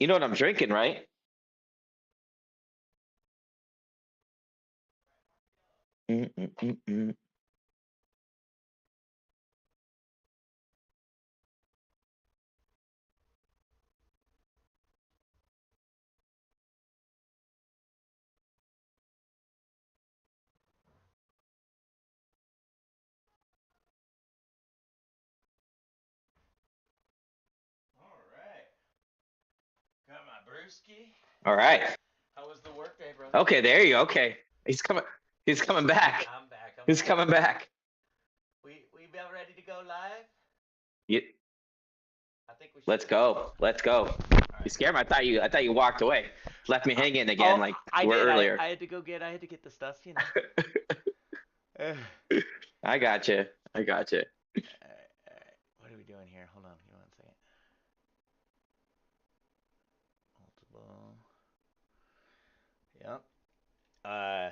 You know what I'm drinking, right? Mm-mm-mm-mm. All right. Got my brewski. All right. How was the workday, brother? Okay, there you go. Okay. He's coming. He's coming back. I'm back. I'm He's back. coming back. We about ready to go live? You, I think we let's should. go. Let's go. All You right. scared me. I thought you walked away. Left me hanging again Oh, like I you were did. earlier. I had to go get. I had to get the stuff. You know. All I got you. I got you. right. All right. What are we doing here? Hold on. Give me one second. Multiple. Yep. Uh,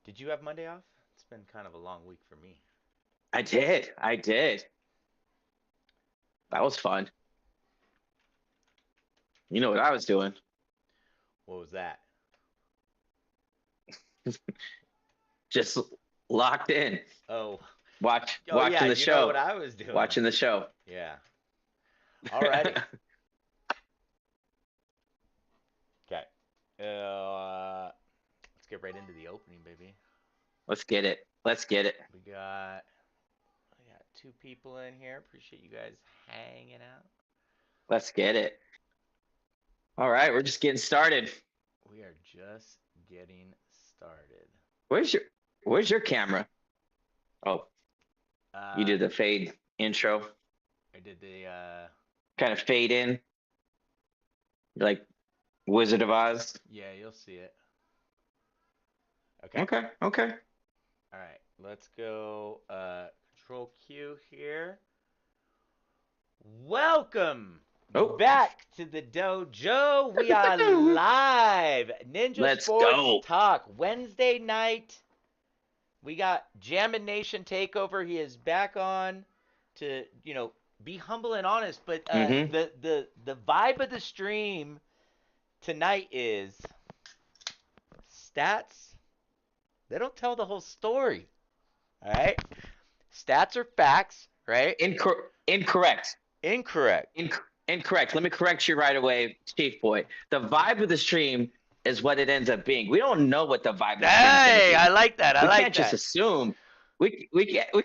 did you have Monday off? It's been kind of a long week for me. I did. I did. That was fun. You know what I was doing? What was that? Just locked in. Oh. Oh yeah. Watching the You know what show. I was doing. Watching the show. Yeah. Alrighty. Okay. Let's get right into the opening, baby. Let's get it. Let's get it. We got two people in here. Appreciate you guys hanging out. Let's get it. All right, we're just getting started. We are just getting started. Where's your Where's your camera? Oh, you did the fade intro. I did the Kind of fade in. Like Wizard of Oz. yeah, you'll see it. Okay. Okay, okay. All right. Let's go control Q here. Welcome Oh, back to the dojo. We are live. Ninja let's Sports go. Talk Wednesday night. We got Jammin' Nation Takeover. He is back on to, be humble and honest. But Mm-hmm. the vibe of the stream tonight is stats. They don't tell the whole story. All right? Stats are facts, right? Incorrect. Incorrect. Incorrect. Let me correct you right away, Chief Boy. The vibe of the stream is what it ends up being. We don't know what the vibe of the stream is going to Hey, be. I like that. I We like can't just that. assume. We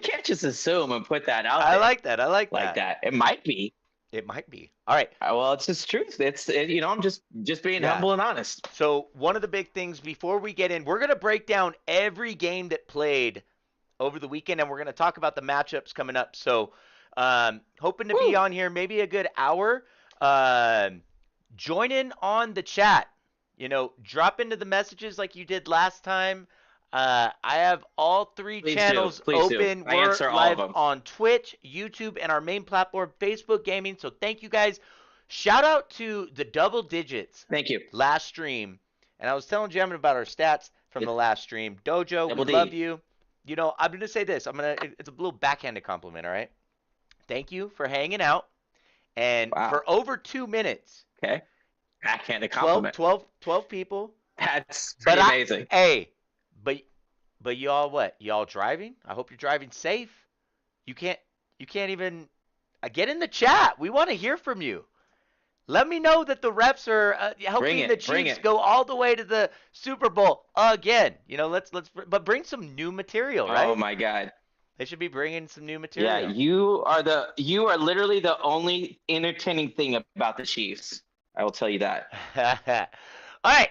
can't just assume and put that out I there like that. I like like that. that. It might be. It might be. All right. Well, it's just truth. I'm just being Yeah. humble and honest. So one of the big things before we get in, we're gonna break down every game that played over the weekend, and we're gonna talk about the matchups coming up. So, hoping to be Woo. on here maybe a good hour. Join in on the chat. Drop into the messages like you did last time. I have all three Please channels do. Please do. open. I We're answer all live of them. on Twitch, YouTube, and our main platform, Facebook Gaming. So thank you guys. Shout out to the double digits Thank you. last stream. And I was telling Jammin about our stats from the last stream. Dojo, Double we love D. you. I'm gonna say this. It's a little backhanded compliment, all right? Thank you for hanging out. And Wow. for over 2 minutes, Okay. Backhanded 12, compliment. 12, 12 people. That's But pretty amazing. hey, but y'all what? Y'all driving? I hope you're driving safe. You can't even get in the chat. We want to hear from you. Let me know that the refs are helping the Chiefs go all the way to the Super Bowl again. But bring some new material, right? Oh my God. They should be bringing some new material. Yeah, you are literally the only entertaining thing about the Chiefs. I will tell you that. All right.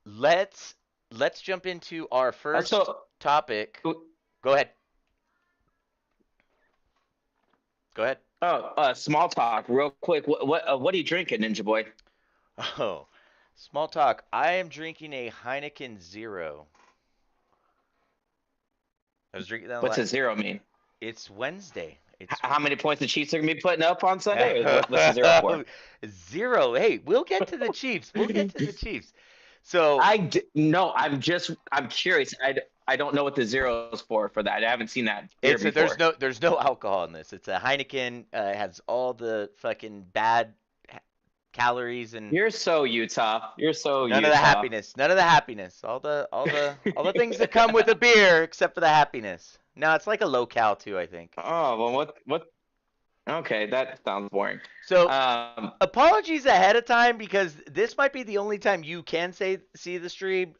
Let's jump into our first topic. Go ahead. Go ahead. Small talk, real quick. What are you drinking, Ninja Boy? Oh, small talk. I am drinking a Heineken Zero. I was drinking that. What's a zero mean? It's Wednesday. How many points the Chiefs are gonna be putting up on Sunday? What's the zero for? Zero. Hey, we'll get to the Chiefs. So no, I'm curious. I don't know what the zero is for that. I haven't seen that beer before. There's no alcohol in this. It's a Heineken. It has all the fucking bad calories and You're so Utah. You're so none of the Utah. happiness. None of the happiness. All the things that come with a beer except for the happiness. No, it's like a low cal too, I think. Oh, well, what? Okay, that sounds boring. So Um, apologies ahead of time because this might be the only time you can see the stream.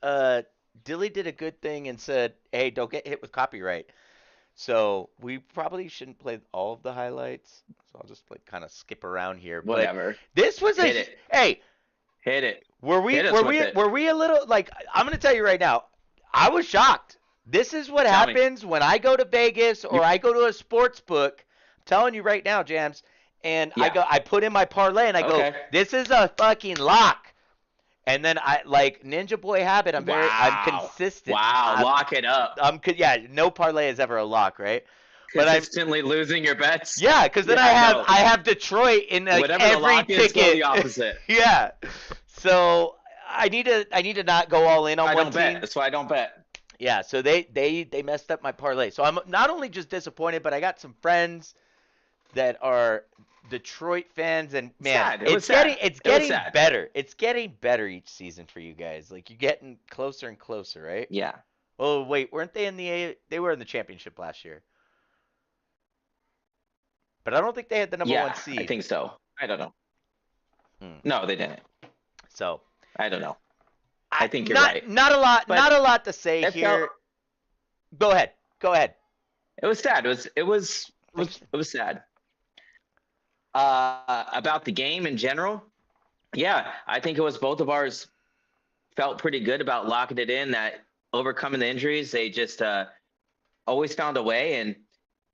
Dilly did a good thing and said, "Hey, don't get hit with copyright." So we probably shouldn't play all of the highlights. So I'll just like kind of skip around here. But whatever. this was Hit it. hey, Hit it. were we Hit us were with we it. were we a little like I'm gonna tell you right now, I was shocked. This is what Tell me. happens when I go to Vegas or You- I go to a sports book. I'm telling you right now, Jams. And Yeah. I put in my parlay and I go, Okay. this is a fucking lock. And then I like Ninja Boy habit. I'm Wow. consistent. Wow. Lock it up. Yeah, no parlay is ever a lock, right? But Consistently losing your bets. yeah, because then Yeah, no. I have Detroit in like Whatever the every lock is, go ticket. the opposite. Yeah. So I need to not go all in on I one don't team. bet. That's why I don't bet. Yeah, so they messed up my parlay. So I'm not only just disappointed, but I got some friends that are Detroit fans, and man, Sad. It was sad. it's It was getting sad. better. It's getting better each season for you guys. Like you're getting closer and closer, right? Yeah. Oh wait, weren't they in they were in the championship last year? But I don't think they had the number Yeah, one seed. I think so. I don't know. Hmm. No, they didn't. So I don't know. I think you're not, right. Not a lot. But Not a lot to say it here. felt- Go ahead. Go ahead. It was sad. It was sad. About the game in general, yeah, I think it was both of ours felt pretty good about locking it in. That overcoming the injuries, they just always found a way. And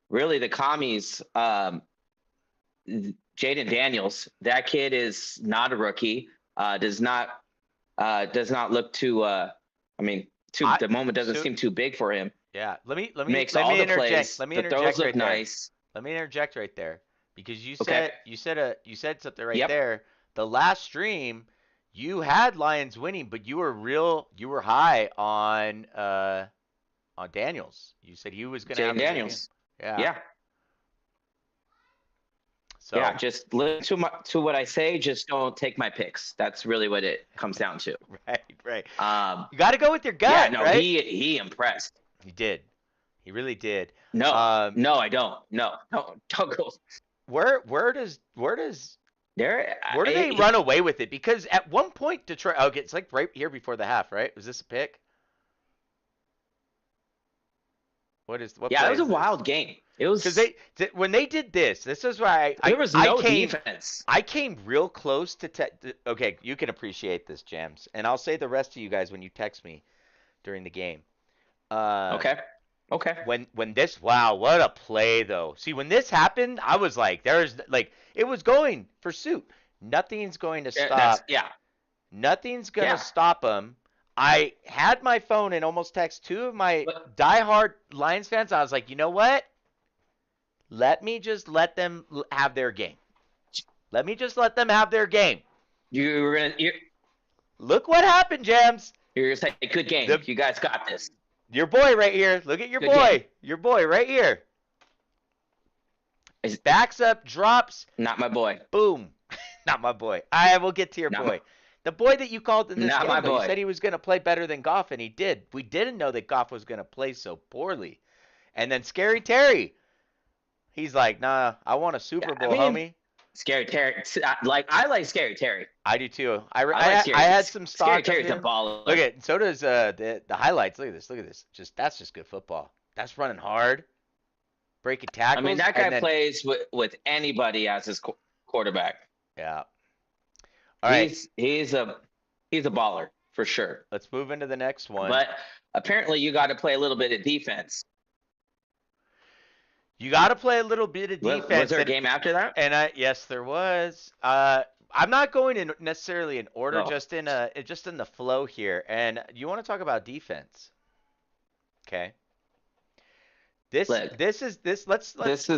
really, the commies, Jaden Daniels, that kid is not a rookie. Does not look too. I mean, the moment doesn't seem too big for him. Yeah. Let me Makes let all me the interject. plays. Let me The interject throws look right there. nice. Let me interject right there because you said Okay. you said something right Yep. there. The last stream, you had Lions winning, but you were high on Daniels. You said he was going to have Jaden Daniels. Yeah. Yeah. So Yeah, just listen to what I say. Just don't take my picks. That's really what it comes down to. right. Um, You got to go with your gut, yeah, no, right? he impressed. He did. He really did. No, no, I don't. No, don't go. Where does There, where do they run away with it? Because at one point Detroit, okay, it's like right here before the half, right? Was this a pick? What Yeah, play it was a is this? wild game. It was Because when they did this is why there was no defense. I came real close to okay, you can appreciate this, Jams, and I'll say the rest to you guys when you text me during the game. Okay. When this, wow, what a play though. See, when this happened, I was like, there's like it was going for suit. Nothing's going to stop. Yeah. Nothing's gonna Yeah. stop them. I had my phone and almost text two of my diehard Lions fans. I was like, you know what? Let me just let them have their game. Let me just let them have their game. You're Look what happened, Jams. gonna say good game. You guys got this. Your boy right here. Look at your Good boy. game. Your boy right here. Backs up, drops. Not my boy. Boom. Not my boy. I will get to your boy. The boy that you called in this Not game, my though, you boy. said he was going to play better than Goff, and he did. We didn't know that Goff was going to play so poorly. And then Scary Terry, he's like, nah, I want a Super Bowl, homie. Scary Terry. I like Scary Terry. I do too. I Scary. had some stock. Scary Terry's a baller. Look at so does the highlights. Look at this. Look at this. That's just good football. That's running hard, breaking tackles. I mean, that guy plays with anybody as his quarterback. Yeah. All right. He's a baller for sure. Let's move into the next one. But apparently, you got to play a little bit of defense. You got to play a little bit of defense. Was there a game after that? And yes, there was. I'm not going in necessarily in order, just in the flow here. And you want to talk about defense? Okay. Let's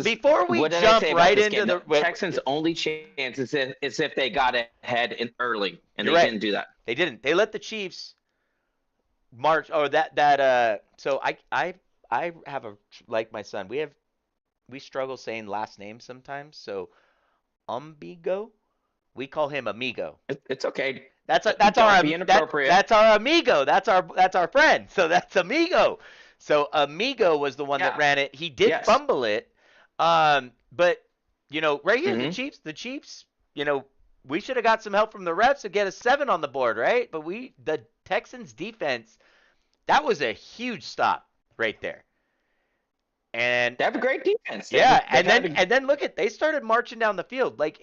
before we jump right into the Texans' only chance is if they got ahead in early, and they didn't do that. They didn't. They let the Chiefs march. Or that. So I have like my son. We struggle saying last names sometimes. So Umbigo, We call him amigo. It's okay. That's Don't our be inappropriate. that's our amigo. That's our friend. So that's amigo. So amigo was the one that Yeah. ran it. He did Yes. fumble it. But right here Hmm. the Chiefs, we should have got some help from the refs to get a 7 on the board, right? But the Texans defense, that was a huge stop right there. And They have a great defense. yeah, They've and then had and then look at they started marching down the field. Like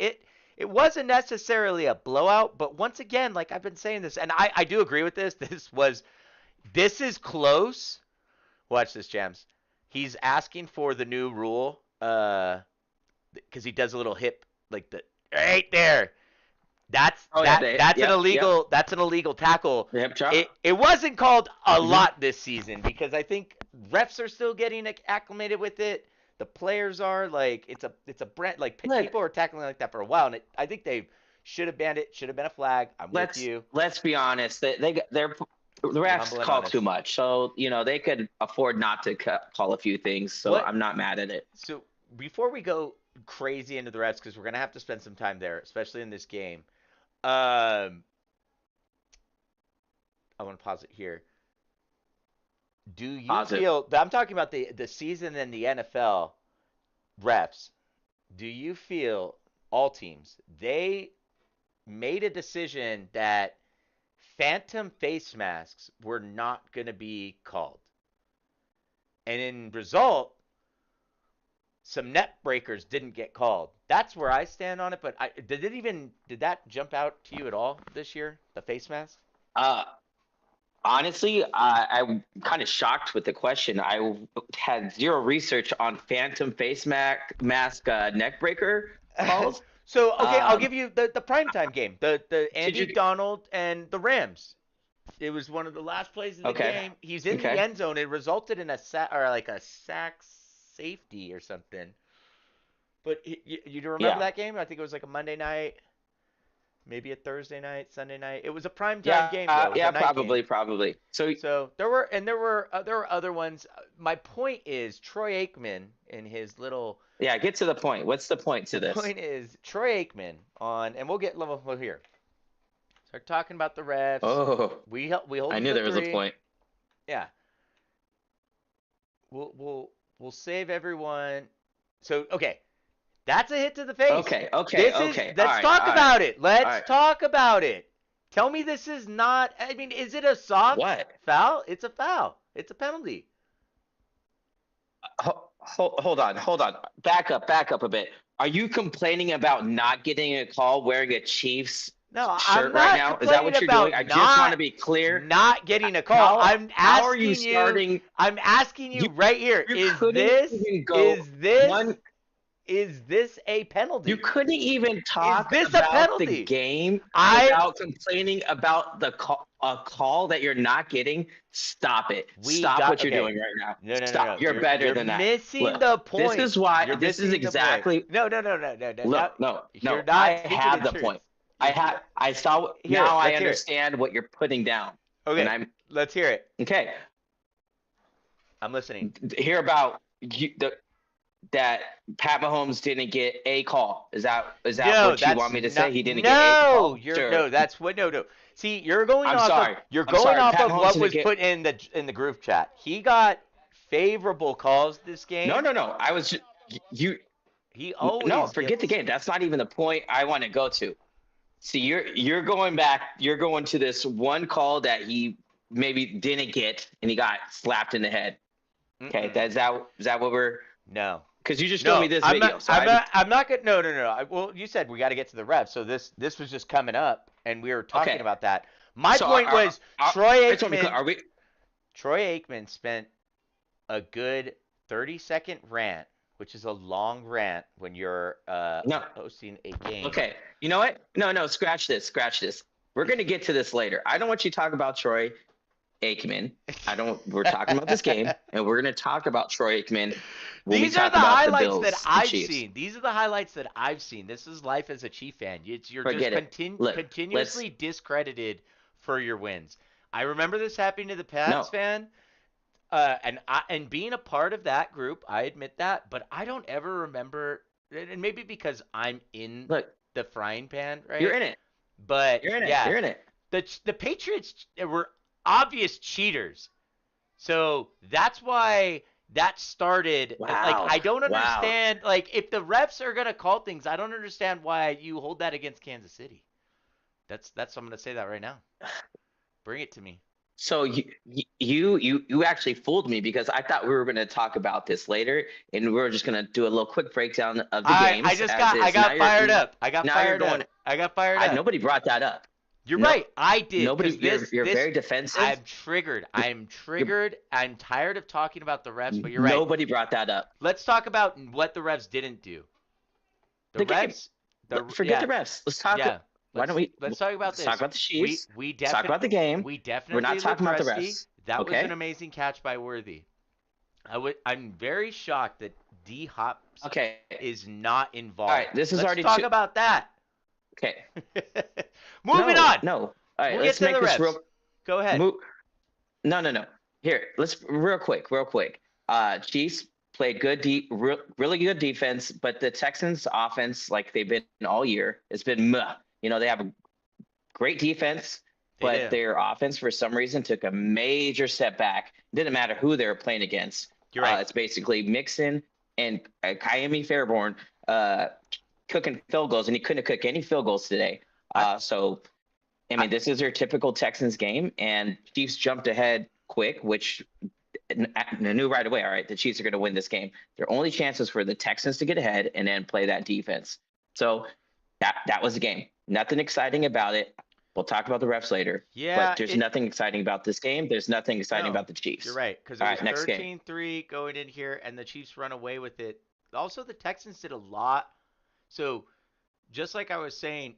it wasn't necessarily a blowout, but once again, like I've been saying this, and I do agree with this. This is close. Watch this, Jams. He's asking for the new rule, because he does a little hip like the right there. That's oh yeah, that that's an yep. illegal tackle. The hip chop. It wasn't called a Hmm. lot this season because I think refs are still getting acclimated with it. The players are like it's a brand like Look, people are tackling like that for a while, and I think they should have banned it. Should have been a flag. I'm with let's you. let's be honest. They're the Be refs humble and call honest. too much, so they could afford not to call a few things. So What? I'm not mad at it. So before we go crazy into the refs, because we're gonna have to spend some time there, especially in this game. Um, I want to pause it here. Do you Positive. feel? I'm talking about the season in the NFL refs. Do you feel all teams they made a decision that phantom face masks were not going to be called, and in result, some net breakers didn't get called. That's where I stand on it. But did that jump out to you at all this year? The face mask? Uh, Honestly, I'm kind of shocked with the question. I had zero research on phantom mask neck breaker calls. So okay, I'll Um, give you the primetime game, the did Andy you? Donald and the Rams. It was one of the last plays of the Okay. game. He's in the Okay. end zone. It resulted in a sack or like a sack safety or something. But you do remember Yeah. that game? I think it was like a Monday night, maybe a Thursday night, Sunday night. It was a primetime Yeah. game though. It was a Yeah. night game. Probably. So So there were other ones. My point is Troy Aikman in his little. yeah, get to the point. What's the point to The this? point is Troy Aikman and we'll get level here. Start talking about the refs. Oh, We hold I them knew to there was a 3. point. Yeah. We'll save everyone. So okay, that's a hit to the face. Okay. Okay. This Okay. is. Let's talk All right. about it. All Let's right. talk about it. Tell me this is not. I mean, is it a soft What? foul? It's a foul. It's a penalty. Hold on. Hold on. Back up a bit. Are you complaining about not getting a call wearing a Chiefs No, I'm shirt right not now? Is that what complaining you're doing? about I just want to be clear. not getting a call. How are you starting? I'm asking you You right here. you couldn't even go one. Is this a penalty? You couldn't even talk this a about the penalty? game I without complaining about a call that you're not getting. Stop it. Stop what you're doing right now. No. Stop. You're better than that. You're missing Look, the point. this is why. You're This is missing the point. exactly. No. Look, no. You're I not speaking have the the truth. point. I saw. Here, Now I let's hear it. understand what you're putting down. Okay, And let's hear it. okay. I'm listening. Hear about that Pat Mahomes didn't get a call. Is that what you want me to say? He didn't get a call. Sure. That's what no. See, you're going I'm off sorry. of you're I'm going sorry. off Pat of Mahomes what didn't was get- put in the group chat. He got favorable calls this game. No. I was you. He always No, forget the gets- game. That's not even the point I want to go to. See, you're going back. You're going to this one call that he maybe didn't get, and he got slapped in the head. Okay, Mm-mm. is that what we're? No. Because you just showed me this I'm video. Not, so I'm not gonna. No. Well, you said we got to get to the refs, so this was just coming up, and we were talking Okay. about that. My So point was Troy I just want to be clear, Aikman. Are we? Troy Aikman spent a good 30-second rant, which is a long rant when you're No. hosting a game. Okay. You know what? No. Scratch this. We're gonna get to this later. I don't want you to talk about Troy Aikman. We're talking about this game, and we're gonna talk about Troy Aikman. When These we are talk the about highlights Bills, that the I've Chiefs. seen. These are the highlights that I've seen. This is life as a Chief fan. You're Forget just it. Look, continuously discredited for your wins. I remember this happening to the Pats No. fan, and being a part of that group, I admit that, but I don't ever remember, and maybe because I'm in Look. the frying pan, You're right? in it. But You're in it. yeah, You're in it. the Patriots were obvious cheaters. So that's why that started. Like, Wow. I don't Wow. understand. Like, if the refs are gonna call things, I don't understand why you hold that against Kansas City. That's I'm gonna say that right now. Bring it to me. So you actually fooled me because I thought we were going to talk about this later, and we were just going to do a little quick breakdown of the I games just as got I is. Now got you're fired up. I got now you're fired going. up. I got fired up. Nobody brought that up. You're No, right. I did nobody. because You're this very defensive. I'm triggered. You're, I'm you're triggered. I'm tired of talking about the refs. But you're right. nobody brought that up. Let's talk about what the refs didn't do. The The game. refs. The Forget yeah the refs. Let's talk. yeah. Why don't we? Let's talk about Let's talk this. about the We Chiefs. we Let's talk definitely about the game. we We're not definitely looked talking about the rusty. refs. That was an Okay. amazing catch by Worthy. I'm very shocked that D Hops Okay. is not All right. involved. This is Let's already talk two. about that. Okay. Moving No. on. No. All right. We'll get Let's to make the this refs. real. Go ahead. Move. No, no, no. Here, let's real quick, real quick. Chiefs played really good defense, but the Texans' offense, like they've been all year, it's been meh. You know, they have a great defense, They but do. their offense, for some reason, took a major step back. Didn't matter who they were playing against. You're right. It's basically Mixon and Kyami Fairborn cooking field goals, and he couldn't cook any field goals today. So I mean, this is their typical Texans game, and Chiefs jumped ahead quick, which I knew right away. All right, the Chiefs are going to win this game. Their only chances for the Texans to get ahead and then play that defense. So that was the game. Nothing exciting about it. We'll talk about the refs later. Yeah, But there's nothing exciting about this game. There's nothing exciting about the Chiefs. You're right, because All it right, was next game. 13-3 going in here, and the Chiefs run away with it. Also, the Texans did a lot. So, just like I was saying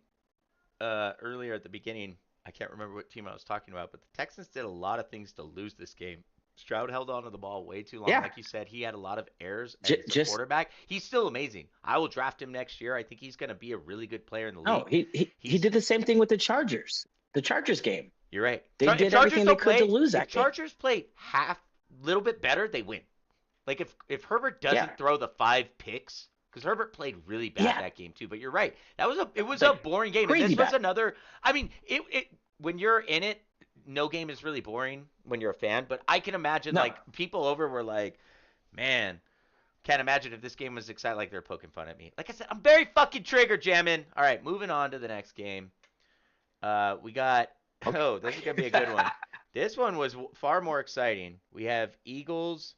earlier at the beginning, I can't remember what team I was talking about, but the Texans did a lot of things to lose this game. Stroud held onto the ball way too long. Yeah. Like you said, he had a lot of errors as a Just quarterback. He's still amazing. I will draft him next year. I think he's going to be a really good player in the no, league. he did the same thing with the Chargers. The Chargers game. You're right. They If did Chargers everything they don't could to lose if that game. Chargers play half, little bit better, they win. Like if Herbert doesn't Yeah. throw the 5 picks, because Herbert played really bad Yeah. that game too. But you're right. It was Like, a boring game. And crazy this was bad. another. I mean, it when you're in it, no game is really boring when you're a fan. But I can imagine No. like people over were like, man, can't imagine if this game was exciting. Like they're poking fun at me. Like I said, I'm very fucking trigger jamming. All right, moving on to the next game. We got. Okay. Oh, this is gonna be a good one. This one was far more exciting. We have Eagles.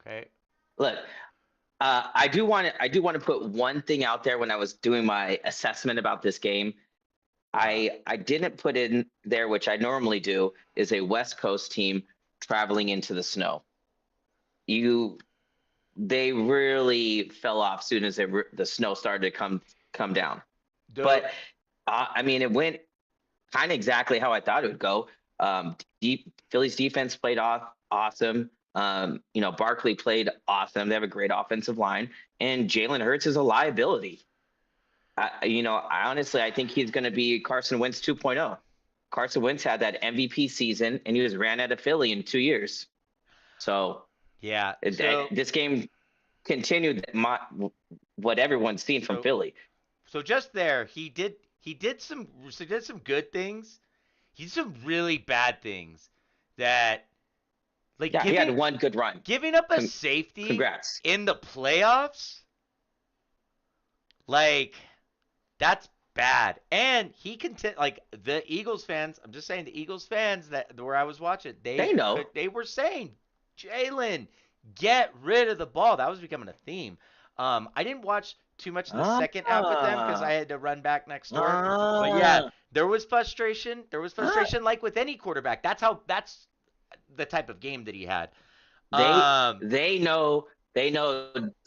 Okay. Look, I do want to put one thing out there when I was doing my assessment about this game. I didn't put in there, which I normally do, is a West Coast team traveling into the snow. They really fell off soon as the snow started to come down. But I mean, it went kind of exactly how I thought it would go. Philly's defense played awesome. Barkley played awesome. They have a great offensive line, and Jalen Hurts is a liability. I think he's going to be Carson Wentz 2.0. Carson Wentz had that MVP season, and he was ran out of Philly in 2 years. So yeah, this game continued what everyone's seen from Philly. So just there, he did some good things. He did some really bad things that he had one good run. Giving up a safety Congrats. in the playoffs, like that's bad. And he like the Eagles fans. I'm just saying the Eagles fans that where I was watching, they know. They were saying, Jalen, get rid of the ball. That was becoming a theme. I didn't watch too much of the second half with them because I had to run back next door. But yeah, there was frustration. There was frustration like with any quarterback. That's the type of game that he had. They know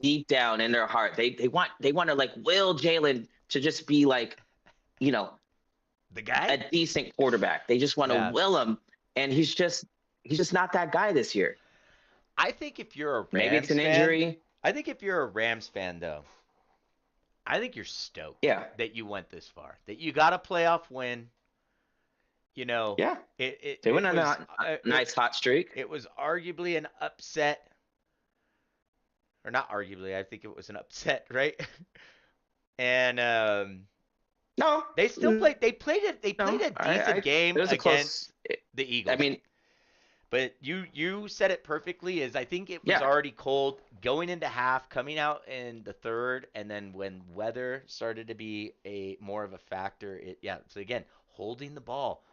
deep down in their heart. They want to like will Jalen to just be like, the guy, a decent quarterback. They just want to will him, and he's just not that guy this year. I think if you're a Rams maybe it's an fan, injury. I think if you're a Rams fan though, I think you're stoked that you went this far, that you got a playoff win. They went on a nice hot streak. It was arguably an upset. or not arguably. I think it was an upset, right? And No, they still played. They played it. They played no. a decent It game was a close. against the I Eagles. mean, But you said it perfectly. Is I think it was yeah, already cold going into half, coming out in the third, and then when weather started to be a more of a factor, it yeah. So again, holding the ball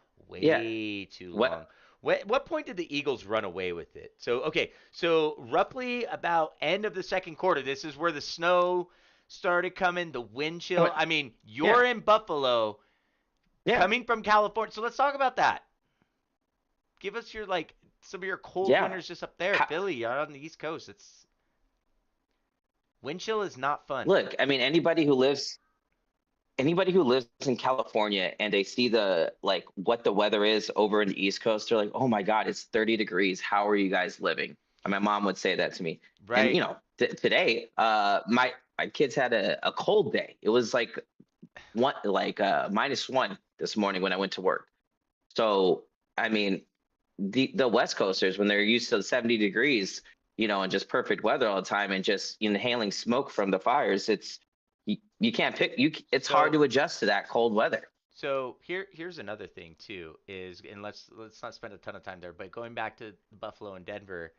yeah. way too What? long. What point did the Eagles run away with it? So okay, so roughly about end of the second quarter, this is where the snow started coming, the wind chill. What? I mean, Yeah, you're in Buffalo, yeah, coming from California. So let's talk about that. Give us your like some of your cold yeah. winters just up there, How, Philly. You're on the East Coast. It's wind chill is not fun. look, I mean, anybody who lives in California and they see the like what the weather is over in the East Coast, they're like, "Oh my God, it's 30 degrees. How are you guys living?" And my mom would say that to me. And Right. today, my kids had a cold day. It was like -1 this morning when I went to work. So I mean, the West Coasters when they're used to 70 degrees, and just perfect weather all the time, and just inhaling smoke from the fires, you can't pick you. It's hard So to adjust to that cold weather. here's another thing too is and let's not spend a ton of time there, but going back to Buffalo and Denver,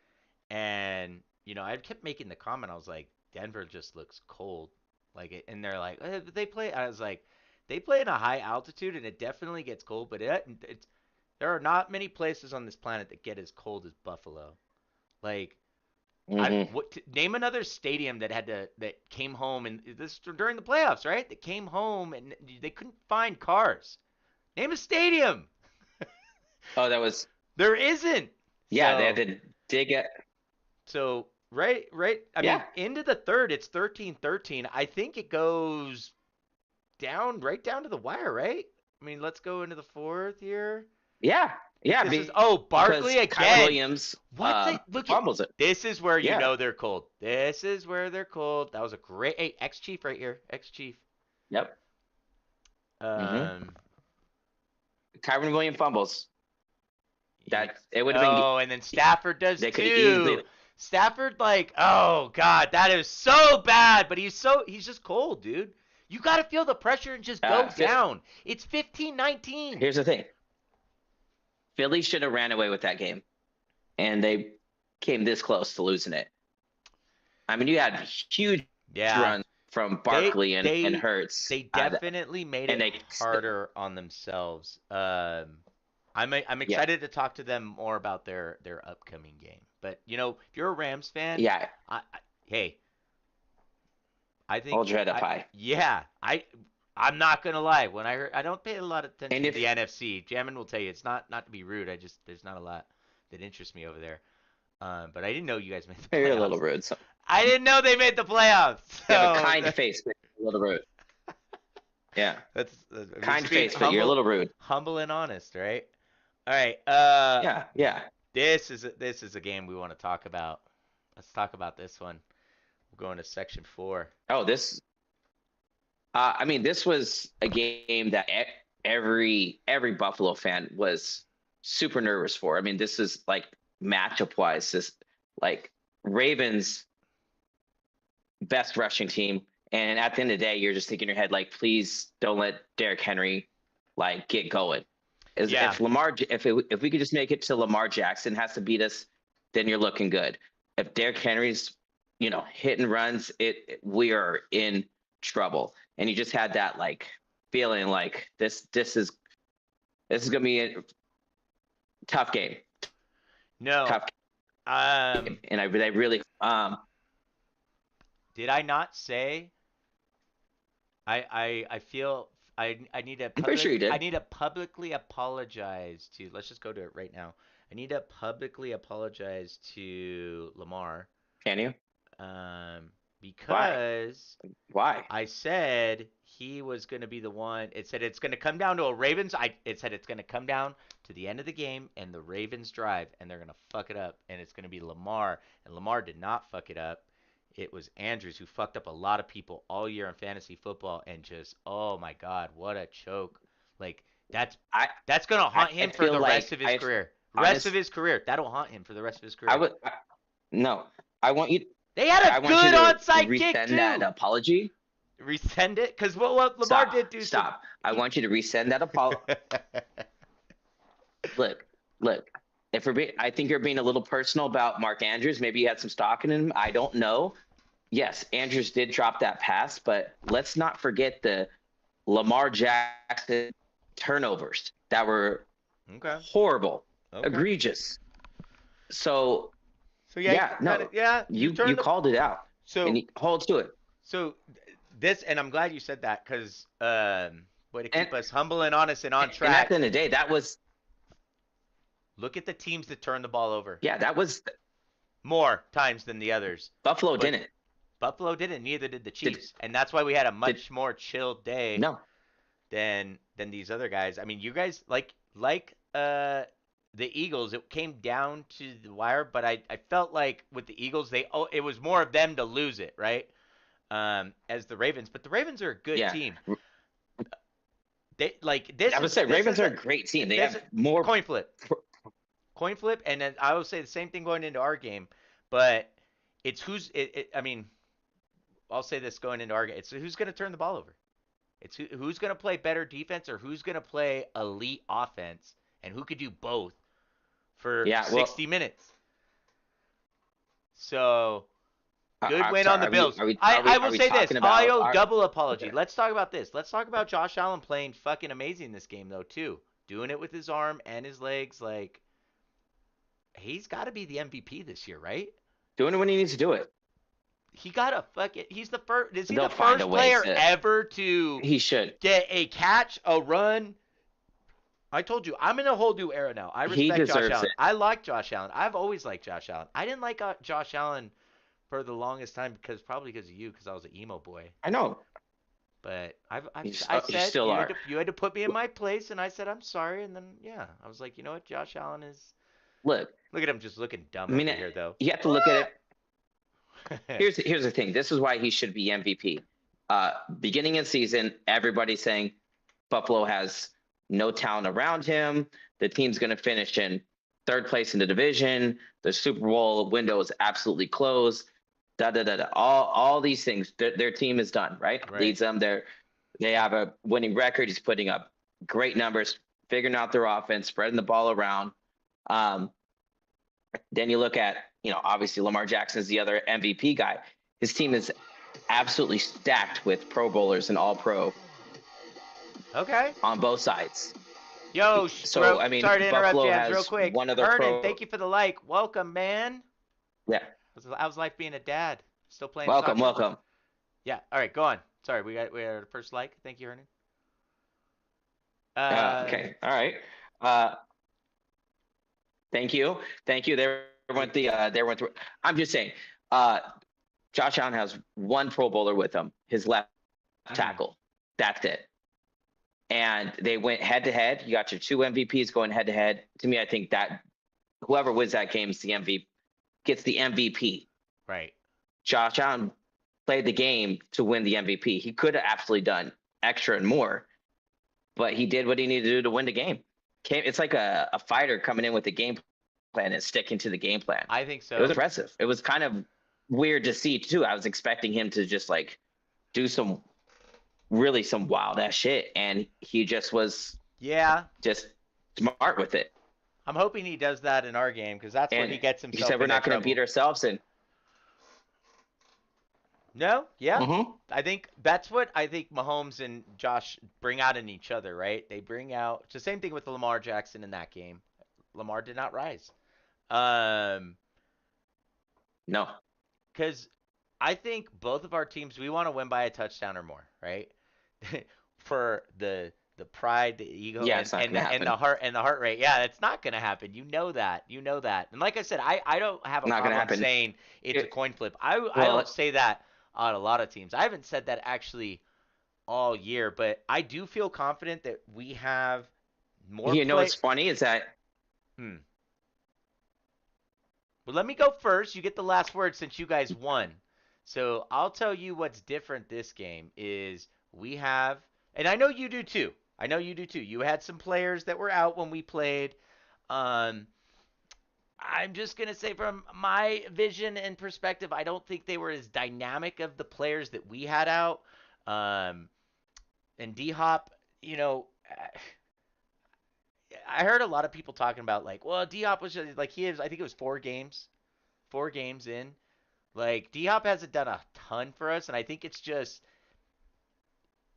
and I kept making the comment. I was like, Denver just looks cold, like it, and they're like, they play. I was like, they play in a high altitude, and it definitely gets cold, but it's there are not many places on this planet that get as cold as Buffalo. Like Hmm. name another stadium that came home and this during the playoffs, right? That came home and they couldn't find cars. Name a stadium. Oh, that was There isn't. yeah. They had So to dig it. right. I Yeah, mean, into the third, it's 13-13. I think it goes down right down to the wire, right? I mean, let's go into the fourth here. yeah, I think yeah. this is Because Barkley Kyron again. Williams What the look at fumbles it. this is where you Yeah. know they're cold. This is where they're cold. That was a great hey, ex chief right here. Ex chief. Yep. Hmm. Um Kyron Williams fumbles. yeah. That it would have been. Oh, and then Stafford does They could have easily. too. Stafford like, oh god, that is so bad, but he's just cold, dude. You got to feel the pressure and just go Fit. down. It's 15-19. Here's the thing. Philly should have ran away with that game, and they came this close to losing it. I mean, you had huge Yeah. runs from They Barkley and they Hurts, they definitely made and it they, harder on themselves. I'm yeah, excited to talk to them more about their upcoming game. But if you're a Rams fan, yeah, hey, I think hold your head up I high. yeah I'm not gonna lie. When I don't pay a lot of And attention to if the NFC. Jammin will tell you it's not to be rude. I just there's not a lot that interests me over there. But I didn't know you guys made the you're a little playoffs. rude, so I didn't know they made the playoffs. you have a So kind face, but you're a little rude. Yeah, I'm kind just being face, but you're a little rude. humble and honest, right? All right. Yeah, yeah. This is a game we want to talk about. Let's talk about this one. We're going to section 4. Oh, this. I mean, this was a game that every Buffalo fan was super nervous for. I mean, this is like matchup wise, this like Ravens best rushing team. And at the end of the day, you're just thinking in your head, like, please don't let Derrick Henry like get going. As Yeah. if we could just make it to Lamar Jackson has to beat us, then you're looking good. If Derrick Henry's, hit and runs, we are in trouble. And you just had that like feeling like this is gonna be a tough game. No. Tough game. Um. And I really Did I not say I feel I need to I'm pretty sure you I did. need to publicly apologize to. Let's just go to it right now. I need to publicly apologize to Lamar. Can you? Um. Why? Because Why? I said he was going to be the one. It said it's going to come down to a Ravens. It said it's going to come down to the end of the game and the Ravens drive, and they're going to fuck it up, and it's going to be Lamar. And Lamar did not fuck it up. It was Andrews who fucked up a lot of people all year in fantasy football, and just oh my god, what a choke! Like that's I that's going to haunt I him for feel the rest like of his I career. Rest of honest his career, that'll haunt him for the rest of his I career. would no. I want you. They had I a want you good to onside kick resend that too. apology. Resend it, because what Lamar Stop. did do some. Stop. I want you to resend that apology. Look, look. If we're I think you're being a little personal about Mark Andrews. Maybe you had some stock in him. I don't know. Yes, Andrews did drop that pass, but let's not forget the Lamar Jackson turnovers that were Okay. horrible, Okay. egregious. So So yeah, yeah, kind of no, yeah. You you turned the called it out, and so he holds to it. so this, and I'm glad you said that because way to And keep us humble and honest and on and at track. the end of the day, that was Look at the teams that turn the ball over yeah, that was more times than the others. Buffalo But didn't. Buffalo didn't, neither did the Did Chiefs. And that's why we had a did much more chilled day no. than these other guys. I mean, you guys like the Eagles, it came down to the wire, but I felt like with the Eagles, it was more of them to lose it, right? As the Ravens, but the Ravens are a good Yeah, team. They like this I would is say this Ravens is are a a great team. They this have more. coin flip. Coin flip, and then I will say the same thing going into our game, but it's I mean, I'll say this going into our game. It's who's going to turn the ball over. It's who's going to play better defense or who's going to play elite offense, and who could do both for Yeah, well, 60 minutes. So good I'm win on sorry. the Bills. I Are will we say this. talking I about owe our? double apology. Okay. Let's talk about this. Let's talk about Josh Allen playing fucking amazing this game though too. Doing it with his arm and his legs. Like he's got to be the MVP this year, right? Doing it when he needs to do it. He got a fucking. He's the first. Is he They'll the find a first way player to. ever to He should. get a catch, a run? I told you, I'm in a whole new era now. I He respect Josh deserves Allen. it. I like Josh Allen. I've always liked Josh Allen. I didn't like Josh Allen for the longest time probably because of you, because I was an emo boy. I know. But I You said still are. you had to put me in my place, and I said I'm sorry, and then yeah, I was like, you know what, Josh Allen is. Look, Look at him just looking I dumb mean, over here though. you have to look at it. Here's the thing. This is why he should be MVP. Beginning of season, everybody's saying Buffalo has no talent around him. The team's going to finish in third place in the division. The Super Bowl window is absolutely closed. Da da da da. All these things. Their team is done. Right? Right. Leads them. They have a winning record. He's putting up great numbers, figuring out their offense, spreading the ball around. Then you look at, obviously Lamar Jackson is the other MVP guy. His team is absolutely stacked with Pro Bowlers and All Pro Okay. on both sides. Yo, So I mean, sorry to interrupt, Buffalo Jams, real has quick. one of their Hernan, pro. thank you for the like. Welcome, man. Yeah, How's life being a dad? Still playing welcome, soccer? welcome. Yeah. All right, go on. Sorry, we had our first like. Thank you, Hernan. Okay, all right. Uh, thank you. There went there went through. I'm just saying. Josh Allen has one Pro Bowler with him, his left tackle. That's it. And they went head to head. You got your two MVPs going head to head. To me, I think that whoever wins that game is the MVP, gets the MVP. Right. Josh Allen played the game to win the MVP. He could have absolutely done extra and more, but he did what he needed to do to win the game. It's like a fighter coming in with a game plan and sticking to the game plan. I think so. It was impressive. It was kind of weird to see too. I was expecting him to just like do some wild ass shit, and he just was just smart with it. I'm hoping he does that in our game because that's where he gets himself. He said we're not going to beat ourselves, and no, yeah. Mm-hmm. I think that's what I think Mahomes and Josh bring out in each other, right? They bring out it's the same thing with Lamar Jackson in that game. Lamar did not rise. No. Because I think both of our teams we want to win by a touchdown or more, right? For the pride, the ego, and the heart rate. Yeah, it's not gonna happen. You know that. And like I said, I don't have a problem saying it's a coin flip. I don't say that on a lot of teams. I haven't said that actually all year, but I do feel confident that we have more. You know what's funny is that. Well, let me go first. You get the last word since you guys won. So I'll tell you what's different this game is we have, and I know you do too. You had some players that were out when we played. I'm just gonna say from my vision and perspective, I don't think they were as dynamic of the players that we had out. Um, and D Hop, you know, I heard a lot of people talking about like, well, D Hop was just, like he is. I think it was 4 games in. Like D Hop hasn't done a ton for us, and I think it's just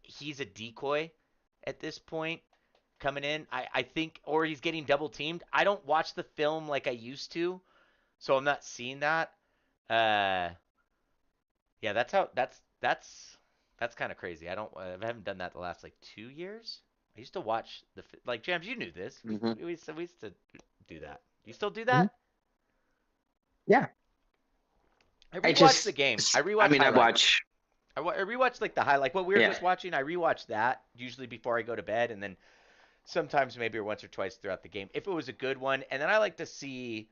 he's a decoy at this point coming in. I think, or he's getting double teamed. I don't watch the film like I used to, so I'm not seeing that. Uh, yeah, that's kind of crazy. I haven't done that the last like 2 years. I used to watch like Jams. You knew this. Hmm. We used to do that. You still do Hmm. that? Yeah. I I rewatched the just, game. I I rewatch mean, I highlights. watch. I rewatched like the highlight. What we were Yeah. just watching, I rewatched that usually before I go to bed, and then sometimes maybe once or twice throughout the game if it was a good one. And then I like to see,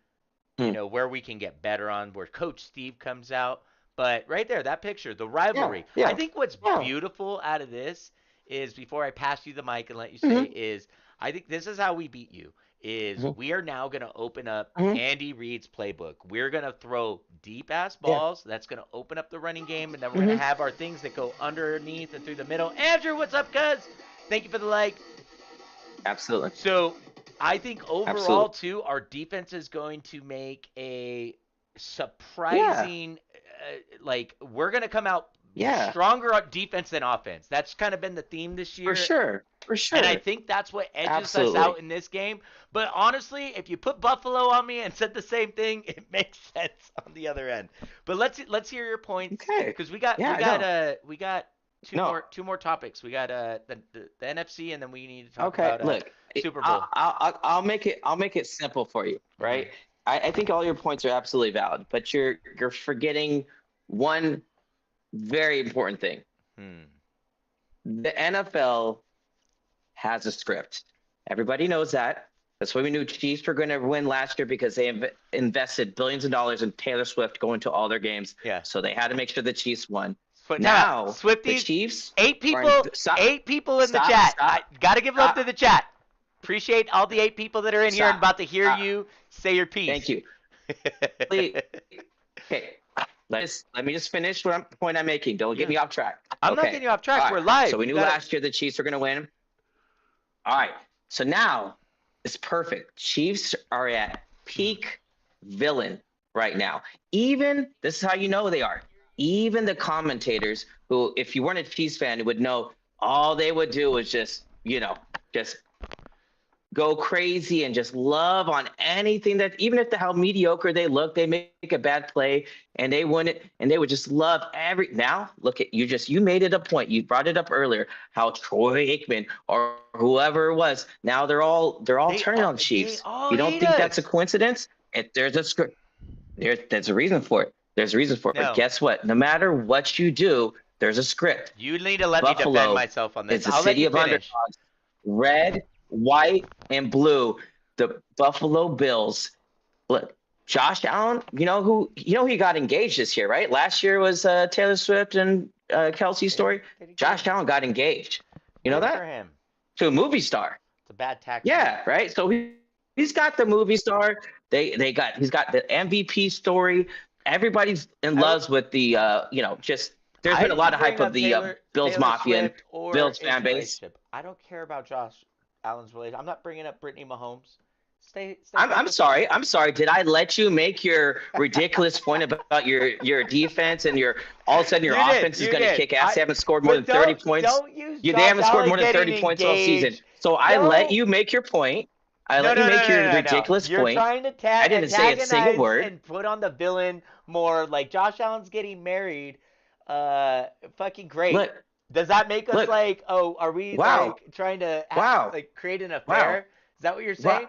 Hmm. where we can get better on where Coach Steve comes out. But right there, that picture, the Yeah. rivalry. I Yeah. think what's Yeah. beautiful out of this is before I pass you the mic and let you say Hmm. is I think this is how we beat you. Is Hmm. we are now going to open up Hmm. Andy Reid's playbook. We're going to throw deep ass Yeah. balls. That's going to open up the running game, and then we're going to Hmm. have our things that go underneath and through the middle. Andrew, what's up, cuz? Thank you for the like. Absolutely. So I think overall Absolutely. too, our defense is going to make a Yeah. surprising, like we're going to come out Yeah. stronger on defense than offense. That's kind of been the theme this For year. sure. For And I sure. think that's what edges us out Absolutely. in this game. But honestly, if you put Buffalo on me and said the same thing, it makes sense on the other end. But let's hear your points Okay. because we Yeah. got No. we got two No. more topics. We got the NFC, and then we need to talk Okay. about Look, Super Bowl. I'll make it simple for you, Hmm. right? I think all your points are absolutely valid, but you're forgetting one very important thing. Hmm. The NFL has a script. Everybody knows that. That's why we knew Chiefs were going to win last year because they invested billions of dollars in Taylor Swift going to all their games. Yeah. So they had to make sure the Chiefs won. Time out. Now the Swifties, Chiefs eight are in. people, Stop. eight people in the Stop. chat. I Stop. gotta give love to Stop. the chat. Appreciate all the 8 people that are in here and Stop. about to hear Stop. you say your piece. Thank you. Please. Okay. Let me just finish what point I'm making. Don't get me off track. I'm not Okay. getting you off track. All We're right. live. So we knew last year the Chiefs were going to win. All right. So now it's perfect. Chiefs are at peak villain right now. Even this is how you know they are. Even the commentators who, if you weren't a Chiefs fan, would know all they would do is just, just go crazy and just love on anything that, even if how mediocre they look, they make a bad play and they win it, and they would just love every. Now look at you made it a point. You brought it up earlier how Troy Aikman or whoever it was. Now they're all turning on Chiefs. You don't hate think that's a us. coincidence? If there's a script, there's a reason for it. There's a reason for it. No. Guess what? No matter what you do, there's a script. You need to let me defend myself on this. Is the I'll let city you of finish. underdogs. Red, white, and blue. The Buffalo Bills. Look, Josh Allen. He got engaged this year, right? Last year was Taylor Swift and Kelsey's story. Josh Allen got engaged. You know Good that? for him. To a movie star. It's a bad tax. Yeah, right. So he's got the movie star. He's got the MVP story. Everybody's in love with the just. There's been a lot of hype of the Bills Taylor Mafia and Swift or Bills his fan base. relationship. I don't care about Josh Allen's relationship. I'm not bringing up Brittany Mahomes. Stay I'm sorry. I'm sorry. Did I let you make your ridiculous point about your defense and all of a sudden your offense is going to kick ass? They haven't scored more than 30 points. They haven't scored more than 30 points all season. So I let you make your point. I let you make your ridiculous You're point. trying to I didn't say a single word. and put on the villain more. Like Josh Allen's getting married. Fucking great. Look, does that make us like? Oh, are we like trying to like create an affair? Is that what you're saying?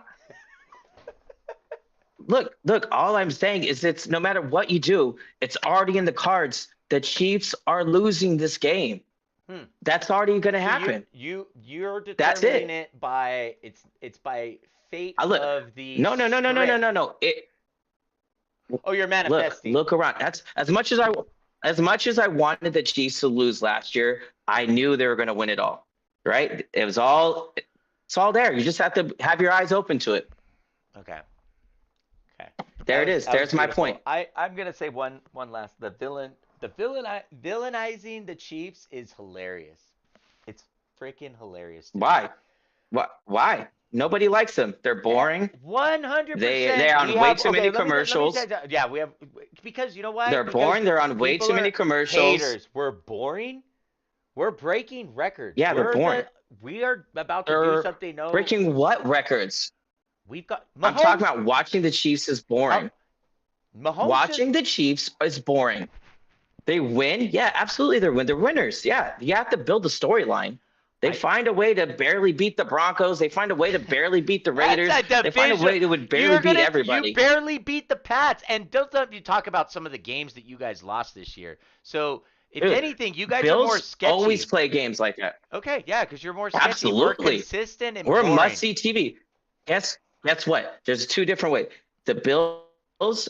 Look, all I'm saying is it's no matter what you do, it's already in the cards. The Chiefs are losing this game. That's already going to happen. You're determining it by it's by fate of the No. You're manifesting. Look around. That's as much as I wanted the Chiefs to lose last year, I knew they were going to win it all. Right? It's all there. You just have to have your eyes open to it. Okay. There it is. That was There's my point. beautiful. I'm gonna say one last. Villainizing the Chiefs is hilarious. It's freaking hilarious to me. Why? Why? Nobody likes them. They're boring. They're 100%. We on way have too okay. many Let me say commercials. that. Yeah, we have because you know why? They're Because boring. They're on way people too many are commercials. haters. We're boring. We're breaking records. Yeah, they're boring. We are about to do They're something. No, breaking what records? we've got I'm talking Mahomes. about watching the Chiefs is How boring. Mahomes just Watching the Chiefs is boring. They win? Yeah, absolutely. They're winners. Yeah, you have to build a storyline. They I find a way to barely beat the Broncos. They find a way to barely beat the that's Raiders. a They find a division. way to would barely beat You everybody. barely beat the Pats, and don't let you talk about some of the games that you guys lost this year. So if Dude, anything, you guys are more Bills always sketchy. play games like that. Okay, yeah, because you're more sketchy. We're Absolutely. consistent and We're must boring. see TV. Guess what? There's two different ways. The Bills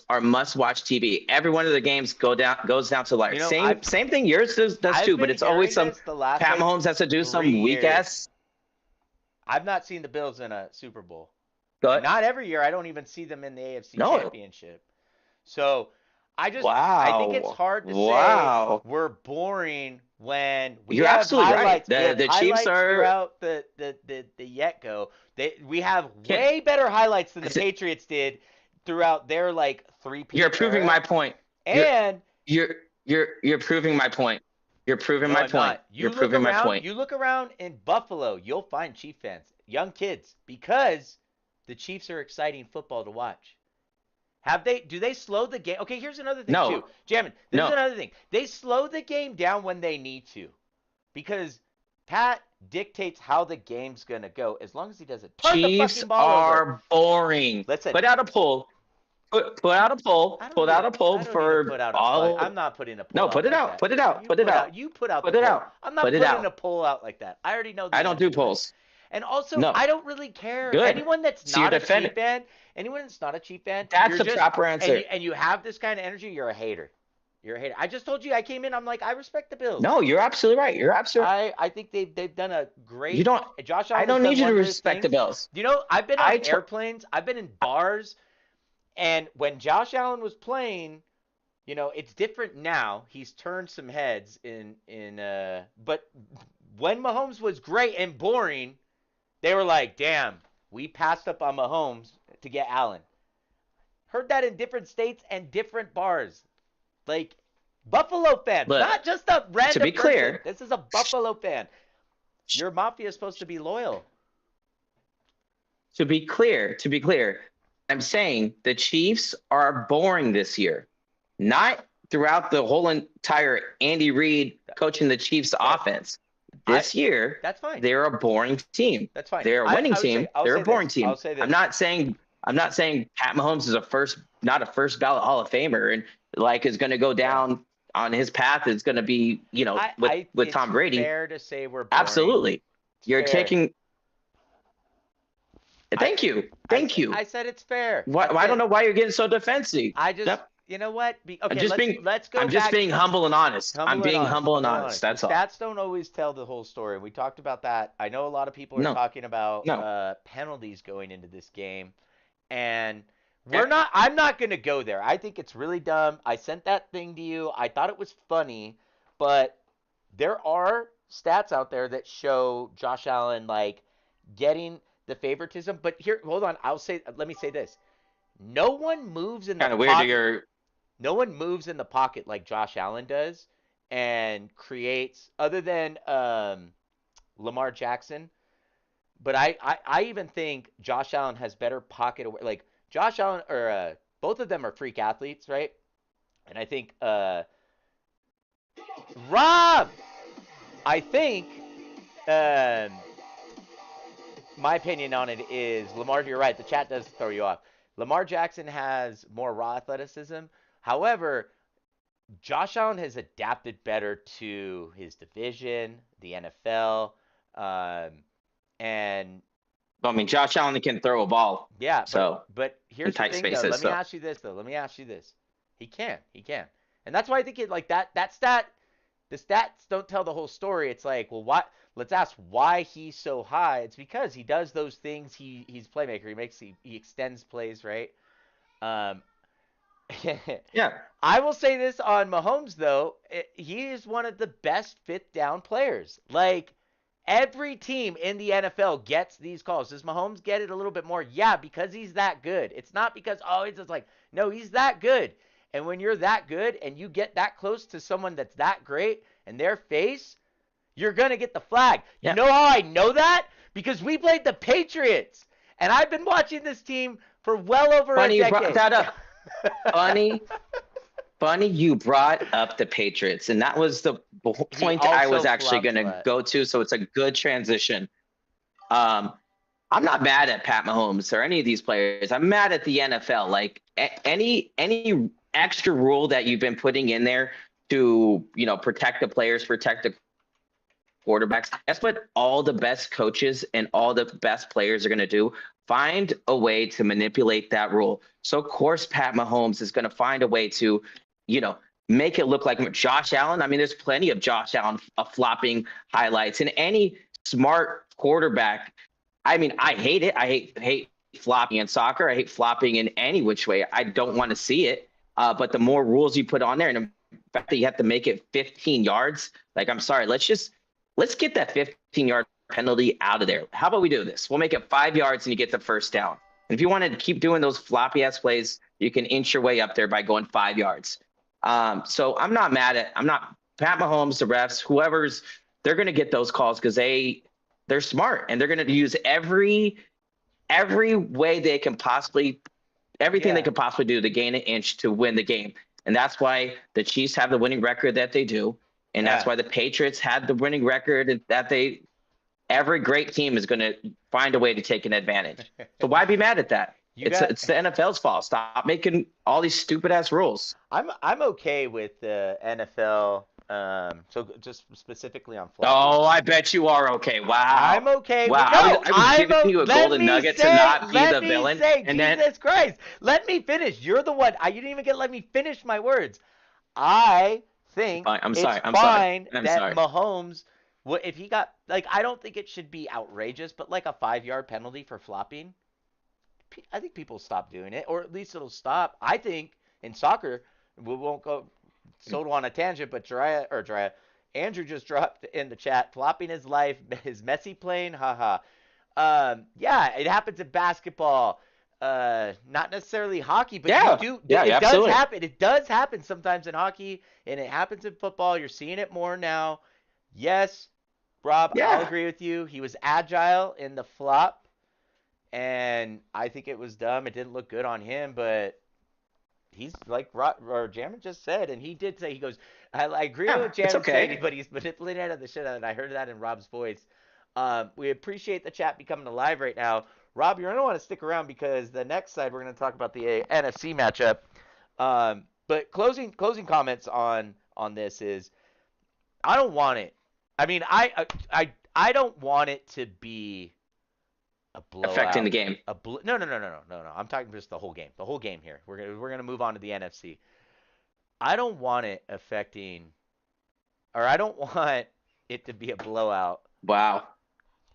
are must watch TV. Every one of the games goes down to like You know, I've same thing yours does I've too, but been it's always hearing some this the last Pat like Mahomes has to do 3 years. some weak ass. I've not seen the Bills in a Super Bowl. And But not every year. I don't even see them in the AFC no, Championship. So I think it's wow, hard to say wow. we're boring when we You're have absolutely right. highlights. We have The Chiefs highlights are. throughout the yet go. We have Can't, way better highlights than the Patriots did throughout their like you're three-peat proving era. my point. And You're you're proving my point. You're proving no, my I'm point. not. You're proving my point. You look around in Buffalo, you'll find Chief fans, young kids, because the Chiefs are exciting football to watch. Do they slow the game? Okay, here's another thing too. No, Jammin, this is no. another thing. They slow the game down when they need to. Because Pat dictates how the game's gonna go as long as he doesn't turn the Chiefs fucking ball over. are boring. Listen, Put out a poll. Put out a poll. Put out a poll I don't need to for put out a fuck. I'm all. not putting a No, poll put out it like out. that. Put it out. Put it out. You put out the Put it poll. out. I'm not Put it putting a out. poll out like that. I already know the I don't do answer to this. polls. And also, No. I don't really care. Good. Anyone that's So you're not a defending. Chief fan, anyone that's not a Chief fan, That's you're the just proper answer. and you have this kind of energy, you're a hater. You're a hater. I just told you I came in. I'm like I respect the Bills. No, you're absolutely right. You're absolutely. I think they've done a great. You don't. Josh I Allen don't has need done you to wondrous respect the things. Bills. You know, I've been on I to- airplanes. I've been in bars, and when Josh Allen was playing, you know, it's different now. He's turned some heads but when Mahomes was great and boring, they were like, "Damn, we passed up on Mahomes to get Allen." Heard that in different states and different bars. Like Buffalo fans, But not just a random to be clear, person. This is a Buffalo fan. Your mafia is supposed to be loyal. to be clear, I'm saying the Chiefs are boring this year. Not throughout the whole entire Andy Reid coaching the Chiefs offense. This year, That's fine. they're a boring team. That's fine. They're a winning team. They're a boring team. I'll say this. I'm not saying Pat Mahomes is not a first ballot Hall of Famer and like is going to go down on his path. Is going to be, with Tom Brady. It's fair to say we're boring. Absolutely. You're fair. taking. Thank you. I said it's fair. I don't know why you're getting so defensive. You know what? Let's go. I'm just being humble and honest. I'm being humble and honest. That's all. Stats don't always tell the whole story. We talked about that. I know a lot of people are talking about penalties going into this game, and I'm not going to go there. I think it's really dumb. I sent that thing to you. I thought it was funny, but there are stats out there that show Josh Allen like getting the favoritism. But here, hold on. Let me say this. No one moves in the pocket. No one moves in the pocket like Josh Allen does and creates, other than Lamar Jackson. But I even think Josh Allen has better pocket away. Like Josh Allen or both of them are freak athletes, right? And I think Rob, I think my opinion on it is Lamar. You're right. The chat does throw you off. Lamar Jackson has more raw athleticism. However, Josh Allen has adapted better to his division, the NFL, and I mean, Josh Allen can throw a ball. Yeah, but here's the thing, spaces, though. Let me ask you this. He can, and that's why I think it like that stat. The stats don't tell the whole story. It's like, well, what? Let's ask why he's so high. It's because he does those things. He's playmaker. He extends plays, right? Yeah. I will say this on Mahomes though, he is one of the best fifth down players. Like every team in the NFL gets these calls. Does Mahomes get it a little bit more? Yeah, because he's that good. It's not because he's just like no, he's that good. And when you're that good and you get that close to someone that's that great and their face, you're gonna get the flag. You Yeah. know how I know that? Because we played the Patriots, and I've been watching this team for well over a Funny you brought decade. that up. Funny, funny you brought up the Patriots, and that was the point I was actually going to go to. So it's a good transition. I'm not mad at Pat Mahomes or any of these players. I'm mad at the NFL. Like any extra rule that you've been putting in there to protect the players, protect the quarterbacks. That's what all the best coaches and all the best players are going to do. Find a way to manipulate that rule. So of course Pat Mahomes is going to find a way to, make it look like Josh Allen. I mean, there's plenty of Josh Allen flopping highlights, and any smart quarterback. I mean, I hate it. I hate flopping in soccer. I hate flopping in any which way. I don't want to see it. But the more rules you put on there, and the fact that you have to make it 15 yards, like, I'm sorry, let's get that 15-yard penalty out of there. How about we do this? We'll make it 5 yards and you get the first down. And if you want to keep doing those floppy ass plays, you can inch your way up there by going 5 yards. So I'm not Pat Mahomes, the refs, they're going to get those calls because they're smart and they're going to use every way they can possibly, everything they could possibly do to gain an inch to win the game. And that's why the Chiefs have the winning record that they do. And that's why the Patriots had the winning record, and that every great team is going to find a way to take an advantage. So why be mad at that? It's the NFL's fault. Stop making all these stupid ass rules. I'm okay with the NFL. So just specifically on flopping. Oh, I bet you are okay. Wow. I'm okay. Wow. No, I was giving you a golden nugget to not be the villain. Jesus Christ. Let me finish. You're the one. You didn't even let me finish my words. I think I'm it's sorry. fine that Mahomes, if he got, I don't think it should be outrageous, but like a 5-yard penalty for flopping, I think people stop doing it, or at least it'll stop. I think in soccer, we won't go so on a tangent, but Andrew just dropped in the chat, flopping his life, his messy playing, haha. Yeah, it happens in basketball. Not necessarily hockey, but it does happen. It does happen sometimes in hockey, and it happens in football. You're seeing it more now. Yes, Rob, I'll agree with you. He was agile in the flop, and I think it was dumb. It didn't look good on him, but he's like Jammin just said, and he did say, he goes, I agree with Jammin saying, but he's manipulating out of the shit out of it. I heard that in Rob's voice. We appreciate the chat becoming alive right now. Rob, you're going to want to stick around because the next side we're going to talk about the NFC matchup. But closing comments on this is, I don't want it. I mean, I don't want it to be a blowout. Affecting the game. No. I'm talking just the whole game. The whole game here. We're gonna move on to the NFC. I don't want it affecting, or I don't want it to be a blowout. Wow.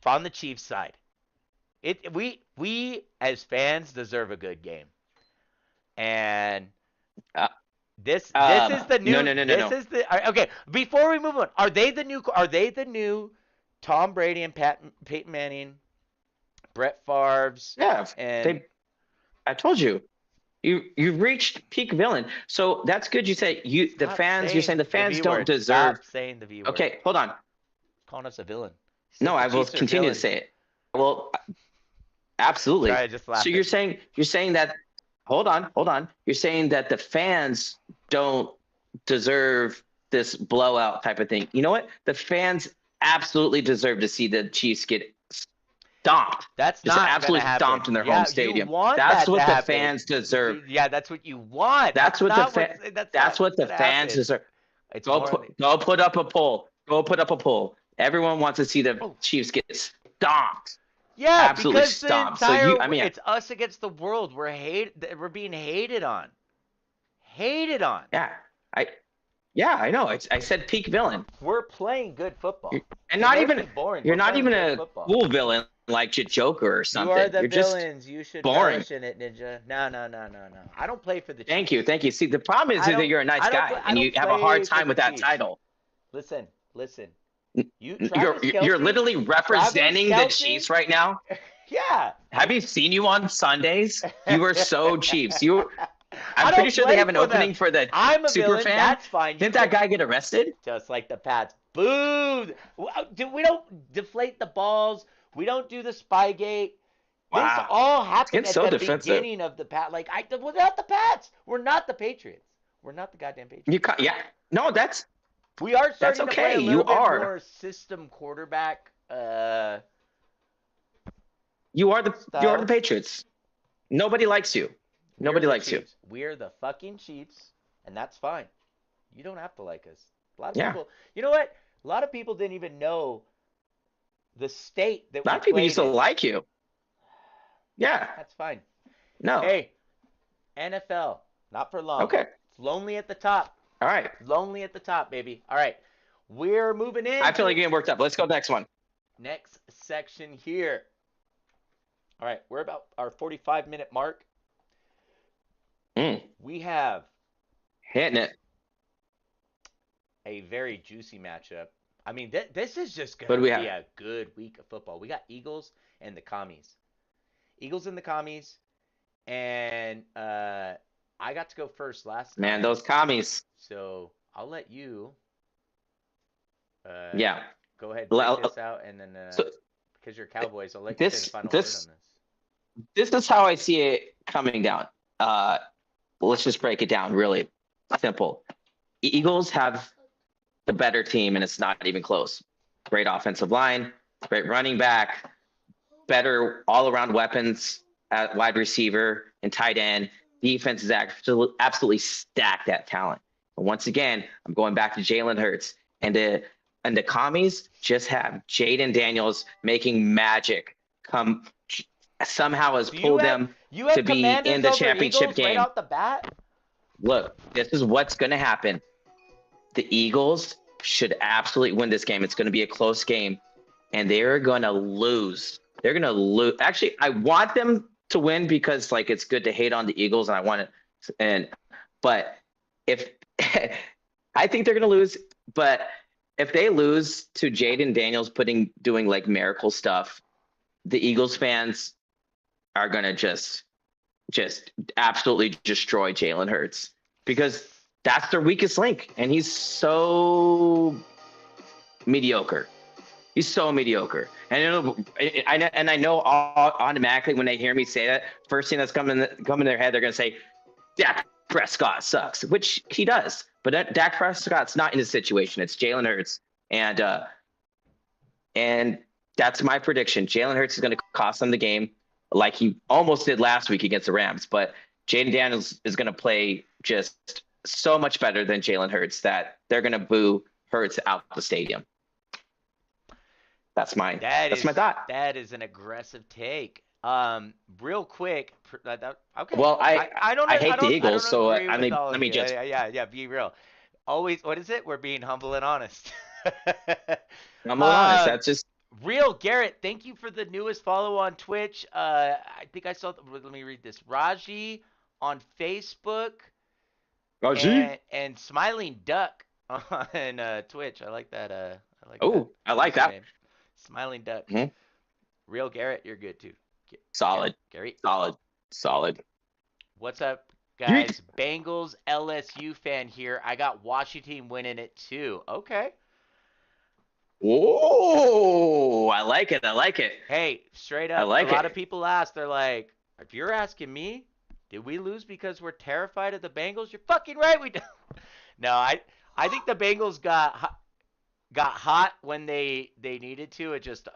From the Chiefs side. We as fans deserve a good game, and this is the new. No. Is the okay. Before we move on, are they the new Tom Brady and Peyton Manning, Brett Favre's? Yeah, and I told you, you've reached peak villain. So that's good. You say you're saying the fans don't deserve. Stop saying the V word. Okay, hold on. Calling us a villain. No, I will continue to say it. Well, absolutely. So you're saying that. Hold on. You're saying that the fans don't deserve this blowout type of thing. You know what? The fans absolutely deserve to see the Chiefs get stomped. That's not absolutely stomped in their home stadium. That's what the fans deserve. Yeah, that's what you want. That's what the fans deserve. Go put up a poll. Go put up a poll. Everyone wants to see the Chiefs get stomped. Yeah, absolutely because stomped. It's us against the world. We're being hated on. Yeah, I know. I said peak villain. We're playing good football. You're not even a cool villain. like Joker or You are something. the You're just villains. You should boring. relish in it, Ninja. No, no, no, no, no. I don't play for the Thank you, Chiefs. thank you. See, the problem is that you're a nice guy I and you don't have a hard play for time the with that Chiefs. title. Listen, listen. You You're literally Travis representing the Kelsey. Chiefs right now. Yeah, Have you seen you on Sundays? You are so Chiefs. You, I I'm pretty don't sure they play have an for them. opening for the I'm a super villain. fan. That's fine. You Didn't that can guy get arrested? just like the Pats. Boo! We don't deflate the balls. We don't do the Spygate. This Wow, all it's happened getting at so the defensive. beginning of the Pat. Like without the Pats, we're not the Patriots. We're not the goddamn Patriots. Yeah, no, We are that's starting to play okay. a little You bit are. more system quarterback You are the style. Patriots. Nobody likes you. We're Nobody the likes you. Chiefs. We're the fucking Chiefs, and that's fine. You don't have to like us. A lot of Yeah. people, you know what? A lot of people didn't even know the state that A lot we of people used played to in. like you. Yeah. That's fine. No. Hey, NFL, not for long. Okay. It's lonely at the top. All right. Lonely at the top, baby. All right. We're moving in. I feel like getting worked up. Let's go next one. Next section here. All right. We're about our 45-minute mark. We have Hitting it. a very juicy matchup. I mean, this is just What going do we to be have? a good week of football. We got Eagles and the Commies. Eagles and the Commies. And I got to go first last time. Man, those commies. So I'll let you Yeah. go ahead and take this out. And then So because you're Cowboys, I'll let you say the final word on this. this is how I see it coming down. Let's just break it down really simple. Eagles have the better team, and it's not even close. Great offensive line, great running back, better all-around weapons at wide receiver and tight end. Defense is absolutely stacked at talent. And once again, I'm going back to Jalen Hurts. And the commies just have Jaden Daniels making magic come somehow has pulled them to be in the championship Eagles game. right off the bat? Look, this is what's going to happen. The Eagles should absolutely win this game. It's going to be a close game, and they're going to lose. They're going to lose. Actually, I want them to win because like it's good to hate on the Eagles, and I want it. But if I think they're going to lose, but if they lose to Jaden Daniels doing like miracle stuff, the Eagles fans are going to just absolutely destroy Jalen Hurts because that's their weakest link. And he's so mediocre. He's so mediocre. And I know automatically when they hear me say that, first thing that's coming in their head, they're going to say, Dak Prescott sucks, which he does. But Dak Prescott's not in this situation. It's Jalen Hurts. And that's my prediction. Jalen Hurts is going to cost them the game like he almost did last week against the Rams. But Jaden Daniels is going to play just so much better than Jalen Hurts that they're going to boo Hurts out the stadium. That's my thought. That is an aggressive take. Real quick. Okay. Well, I hate the Eagles, so let me just. Yeah. Be real. Always. What is it? We're being humble and honest. I'm honest. That's just. Real Garrett, thank you for the newest follow on Twitch. I think I saw. Let me read this. Raji on Facebook. Raji and Smiling Duck on Twitch. I like that. I like that. Name. Smiling Duck. Mm-hmm. Real Garrett, you're good too. Solid. Gary. Solid. What's up, guys? Bengals LSU fan here. I got Washington winning it too. Okay. Oh, I like it. Hey, straight up, a lot of people ask. They're like, if you're asking me, did we lose because we're terrified of the Bengals? You're fucking right. We don't. No, I think the Bengals got hot when they needed to. It just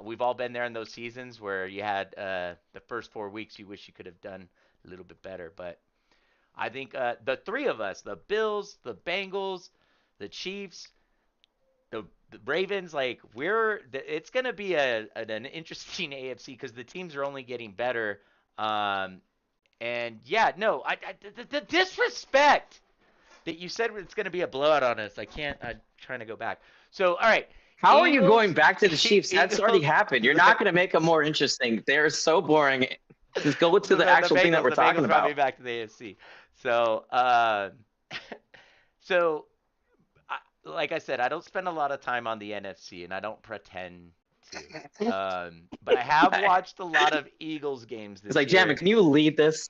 we've all been there in those seasons where you had the first 4 weeks you wish you could have done a little bit better. But I think the three of us, the Bills, the Bengals, the Chiefs, the Ravens, like it's gonna be an interesting AFC because the teams are only getting better. And yeah, no, the disrespect that you said it's gonna be a blowout on us. I'm trying to go back. So, all right. How are you Eagles. going back to the Chiefs? That's already Eagles. happened. You're not going to make them more interesting. They're so boring. Just go to So the the actual thing that Bengals. we're The talking Bengals brought me about. back to the AFC. So, so like I said, I don't spend a lot of time on the NFC, and I don't pretend to. But I have watched a lot of Eagles games It's this like, Jammin, year. can you lead this?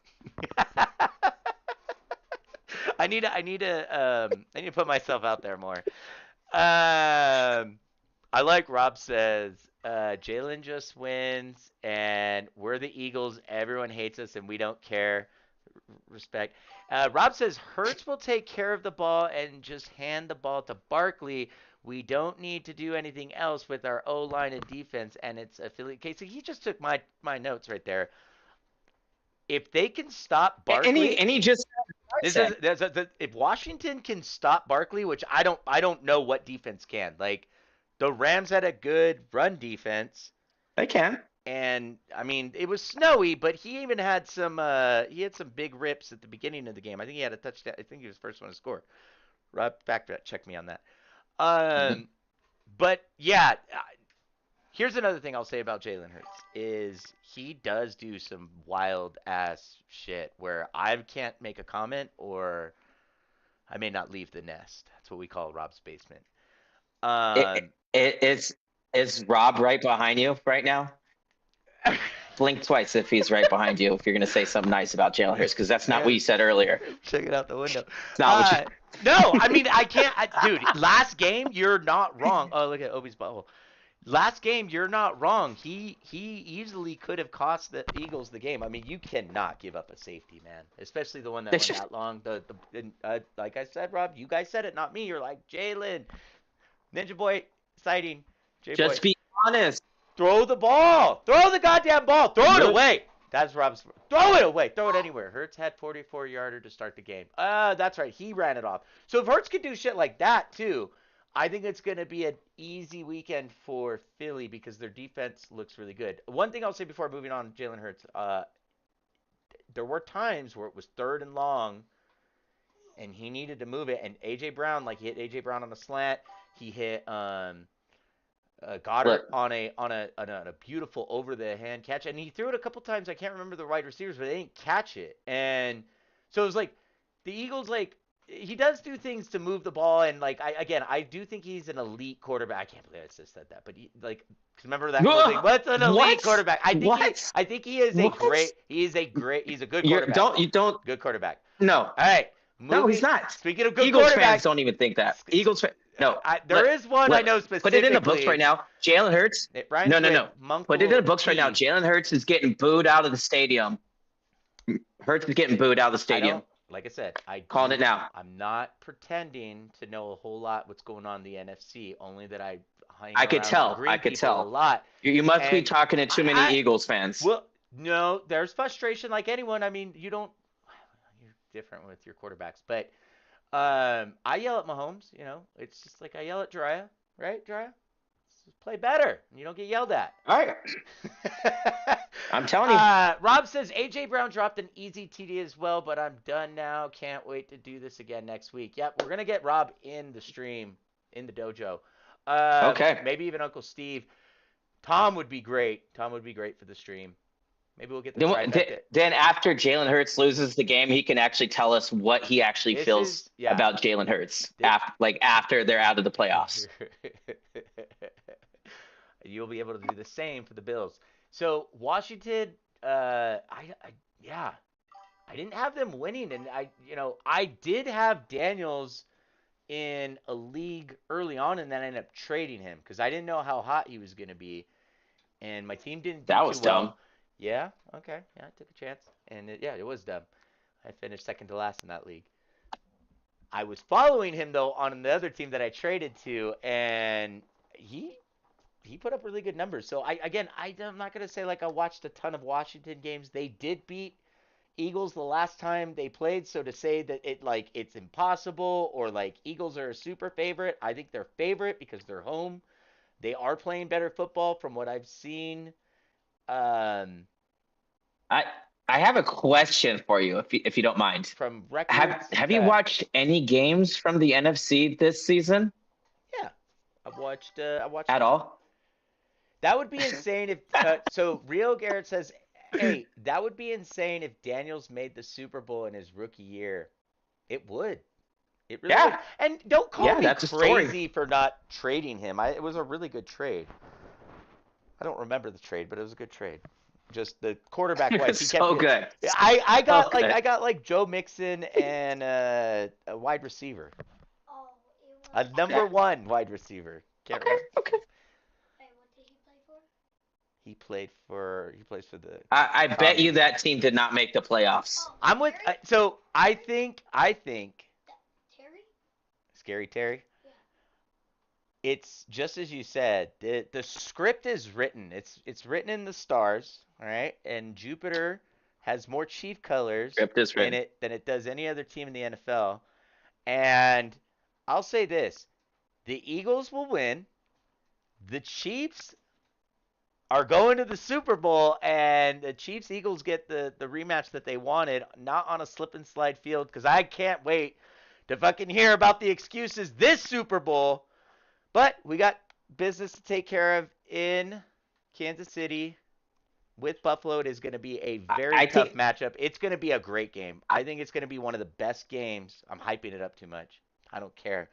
I need to put myself out there more. I like Rob says, Jalen just wins, and we're the Eagles. Everyone hates us, and we don't care. Respect. Rob says Hurts will take care of the ball and just hand the ball to Barkley. We don't need to do anything else with our O line and defense, and it's affiliate. Okay, so he just took my notes right there. If they can stop Barkley, And he just this said, is if Washington can stop Barkley, which I don't know what defense can. Like the Rams had a good run defense, they can. and I mean it was snowy, but he had some big rips at the beginning of the game. I think he had a touchdown. I think he was the first one to score. Rob, fact check me on that. Um, but yeah, here's another thing I'll say about Jalen Hurts is he does do some wild ass shit where I can't make a comment or I may not leave the nest. That's what we call Rob's basement. It, Um, is Rob right behind you right now? Blink twice if he's right behind you. If you're going to say something nice about Jalen Hurts, because that's not what you said earlier. check it out the window. It's not what you. No, I mean I can't, dude. Last game, you're not wrong. Oh, look at Obi's butthole. Last game, you're not wrong. He easily could have cost the Eagles the game. I mean, you cannot give up a safety, man, especially the one that went that long. Like I said, Rob, you guys said it, not me. You're like Jalen, Ninja Boy sighting, J Boy. Just be honest. Throw the ball. Throw the goddamn ball. Throw it away. That's Rob's. Throw it away. Throw it anywhere. Hurts had 44-yarder to start the game. That's right. He ran it off. So if Hurts could do shit like that too, I think it's going to be an easy weekend for Philly because their defense looks really good. One thing I'll say before moving on, Jalen Hurts, there were times where it was 3rd and long, and he needed to move it, and AJ Brown, like he hit AJ Brown on a slant, he hit Goddard Look, on a beautiful over the hand catch, and he threw it a couple times. I can't remember the wide receivers, but they didn't catch it, and so it was like the Eagles like. He does do things to move the ball, and like I do think he's an elite quarterback. I can't believe I just said that, but remember that whole thing. What's an elite quarterback? I think he is a great. He's a good quarterback. You don't. Good quarterback. No. All right. No, he's not. Speaking of good Eagles quarterback, fans don't even think that. No. There is one I know specifically. Put it in the books right now. Jalen Hurts. No. Put it in the books right now. Jalen Hurts is getting booed out of the stadium. Hurts is getting booed out of the stadium. Like I said, calling it now. I'm not pretending to know a whole lot what's going on in the NFC. Only that I could tell. A lot. You must be talking to too many Eagles fans. Well, no, there's frustration like anyone. I mean, you're different with your quarterbacks, but I yell at Mahomes. It's just like I yell at Jiraiya, right, Jiraiya? Play better. You don't get yelled at. All right. I'm telling you. Rob says AJ Brown dropped an easy TD as well, but I'm done now. Can't wait to do this again next week. Yep, we're gonna get Rob in the stream, in the dojo. Okay. Maybe even Uncle Steve. Tom would be great. Tom would be great for the stream. Maybe we'll get the Then after Jalen Hurts loses the game, he can actually tell us what he actually feels about Jalen Hurts after they're out of the playoffs. You'll be able to do the same for the Bills. So Washington, I didn't have them winning, and I did have Daniels in a league early on, and then I ended up trading him because I didn't know how hot he was going to be, and my team didn't do that was too well. dumb. Yeah, okay, yeah, I took a chance, and it was dumb. I finished second to last in that league. I was following him though on the other team that I traded to, and he put up really good numbers. So I'm not gonna say like I watched a ton of Washington games. They did beat Eagles the last time they played. So to say that it's impossible or like Eagles are a super favorite, I think they're favorite because they're home. They are playing better football from what I've seen. I have a question for you, if you don't mind. From records, have you watched any games from the NFC this season? Yeah. I watched at all? That would be insane if so Rio Garrett says, "Hey, that would be insane if Daniels made the Super Bowl in his rookie year." It would. It really would. Yeah, And don't call yeah, me that's a story. crazy for not trading him. It was a really good trade. I don't remember the trade, but it was a good trade. Just the quarterback wise, he kept So getting. good, I so got like good. Joe Mixon and a wide receiver, Oh, a Okay, number one wide receiver. Can't okay, remember. okay. wait, what did he play for? He plays for the I bet you Commies. that team did not make the playoffs. Oh, I'm with Terry? so I think Terry? Scary Terry. Yeah. It's just as you said. The script is written. It's written in the stars. All right, and Jupiter has more chief colors Script is in written. it than it does any other team in the NFL. And I'll say this: the Eagles will win. The Chiefs are going to the Super Bowl, and the Chiefs Eagles get the rematch that they wanted, not on a slip and slide field, because I can't wait to fucking hear about the excuses this Super Bowl. But we got business to take care of in Kansas City with Buffalo. It is going to be a very I tough think matchup. It's going to be a great game. I think it's going to be one of the best games. I'm hyping it up too much. I don't care.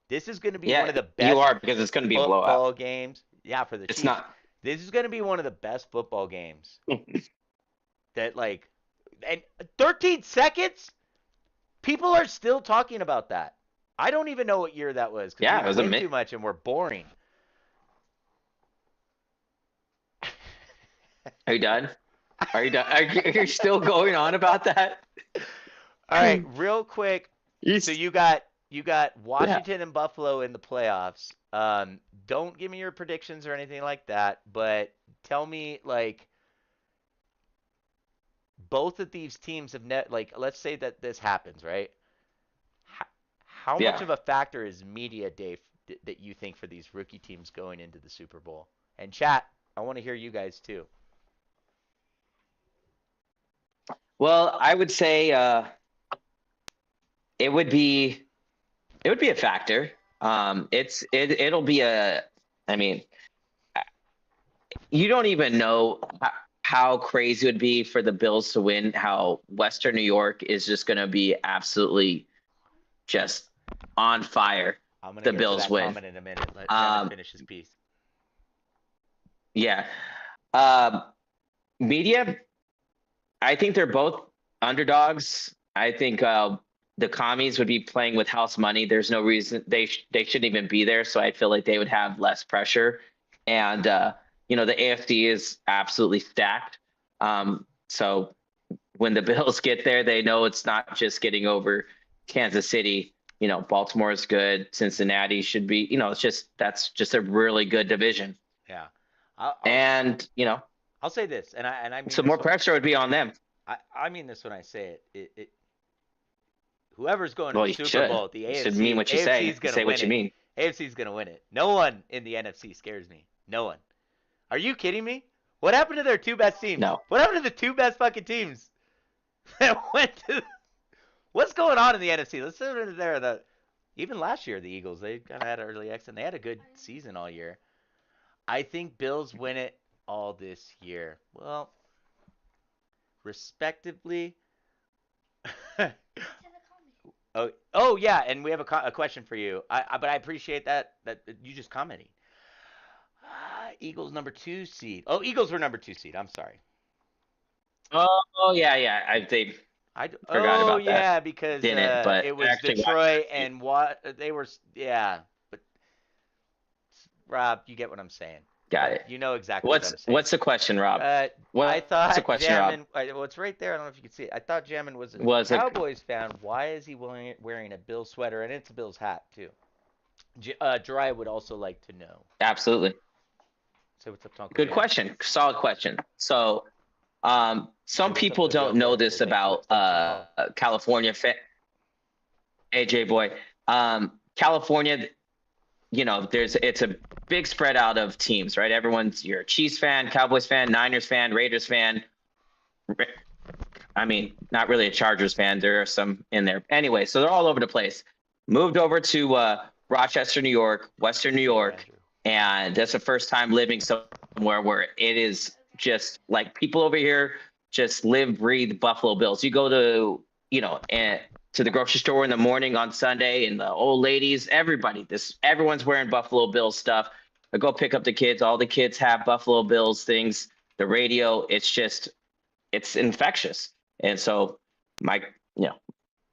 This is going to be one yeah, of the you best are because it's going to be a blowout. football games. Yeah, for the It's Chiefs. not. This is going to be one of the best football games that like and 13 seconds people are still talking about that. I don't even know what year that was because Yeah, we it was a win mi- too much and we're boring. Are you done? Are you done? Are you still going on about that? All right, real quick. So Yes. you got Yeah. Washington and Buffalo in the playoffs. Don't give me your predictions or anything like that, but tell me like both of these teams have net like let's say that this happens, right? How, how much Yeah. of a factor is media day that you think for these rookie teams going into the Super Bowl? And chat, I want to hear you guys too. Well, I would say it would be it would be a factor. It'll be a. I mean, you don't even know how crazy it would be for the Bills to win. How Western New York is just going to be absolutely just on fire. I'm gonna The get to Bills that win. comment in a minute. Let Jamin Um, finish his piece. yeah. Um, Media. I think they're both underdogs. I think the commies would be playing with house money. There's no reason they shouldn't even be there. So I feel like they would have less pressure. And the AFC is absolutely stacked. So when the Bills get there, they know it's not just getting over Kansas City. Baltimore is good. Cincinnati should be. That's just a really good division. Yeah, I'll I'll, And I'll say this, and I mean so this more one. pressure would be on them. I mean this when I say it. Whoever's going to Well, the you Super should. Bowl, the You should mean AFC what you AFC is say. gonna Say win what you it. mean. AFC is gonna win it. No one in the NFC scares me. No one. Are you kidding me? What happened to their two best teams? No. What happened to the two best fucking teams that went to? What's going on in the NFC? Let's sit in there. Even last year, the Eagles they kind of had an early exit. And they had a good season all year. I think Bills win it all this year. Well, respectively. To the comments. Oh yeah, and we have a question for you. But I appreciate that you just commenting. Eagles number 2 seed. Oh, Eagles were number 2 seed. I'm sorry. Oh yeah, yeah. They forgot Oh about that. yeah, because Didn't, but it I was actually watched Detroit that game. and what they were. Yeah, but Rob, you get what I'm saying. Got Like it. you know exactly what What's I'm saying. what's the question, Rob? I What's the thought question, Rob? Jamin. Well, it's right there. I don't know if you can see it. I thought Jamin was a Was a Cowboys fan. Why is he wearing a Bill sweater and it's a Bills hat too? Jariah would also like to know. absolutely Say what's up, Uncle good Jam. question. Solid question. So, Say some what's up people to Rio don't know Garrett. Say this thanks for the about extension call. California. AJ boy, California. It's a big spread out of teams, right? You're a Chiefs fan, Cowboys fan, Niners fan, Raiders fan. I mean, not really a Chargers fan. There are some in there. Anyway, so they're all over the place. Moved over to Rochester, New York, Western New Oh, York, Andrew. and that's the first time living somewhere where it is just like people over here just live, breathe Buffalo Bills. You go to, and to the grocery store in the morning on Sunday, and the old ladies, everyone's wearing Buffalo Bills stuff. I go pick up the kids. All the kids have Buffalo Bills things. The radio, it's infectious. And so my, you know,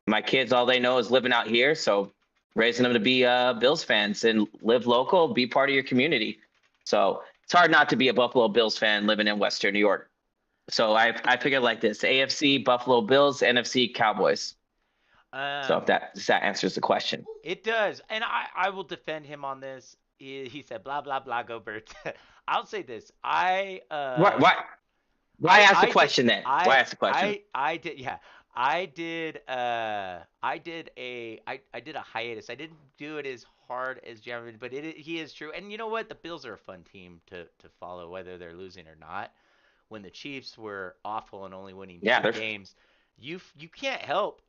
my kids, all they know is living out here. So raising them to be Bills fans and live local, be part of your community. So it's hard not to be a Buffalo Bills fan living in Western New York. So I figured like this: AFC Buffalo Bills, NFC Cowboys. So Um, if that answers the question. it does, and I will defend him on this. He said blah blah blah. Go Birds. I'll say this. Why why why ask the I did question then? Why ask the question? I did yeah. I did a hiatus. I didn't do it as hard as Jeremy, but he is true. And you know what? The Bills are a fun team to follow, whether they're losing or not. When the Chiefs were awful and only winning Yeah, two they're games, you can't help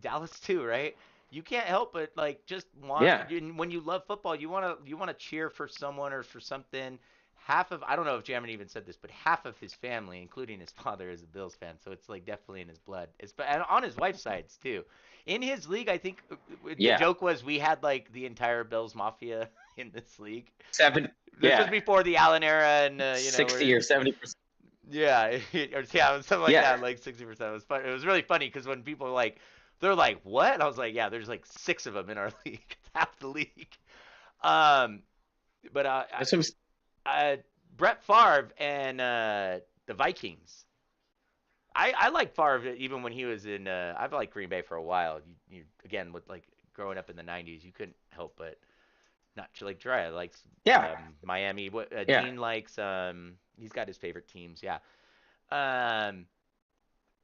Dallas too, right? You can't help but like just want yeah. when you love football, you want to cheer for someone or for something. Half of I don't know if Jamin even said this, but half of his family, including his father, is a Bills fan. So it's like definitely in his blood. And on his wife's sides too. In his league, I think the Yeah. joke was we had like the entire Bills mafia in this league. Seven This was yeah. before the Allen era, and 60 or 70%. yeah, or yeah, something like Yeah. that, like 60%. It was fun. It was really funny because when people were like, they're like, "What?" And I was like, "Yeah, there's like six of them in our league. It's half the league." Um, but That's what I'm- Brett Favre and the Vikings. I like Favre even when he was in. I've liked Green Bay for a while. You again with like growing up in the '90s, you couldn't help but not like Dry likes yeah. Miami. What Yeah. Dean likes. He's got his favorite teams. Yeah. Um,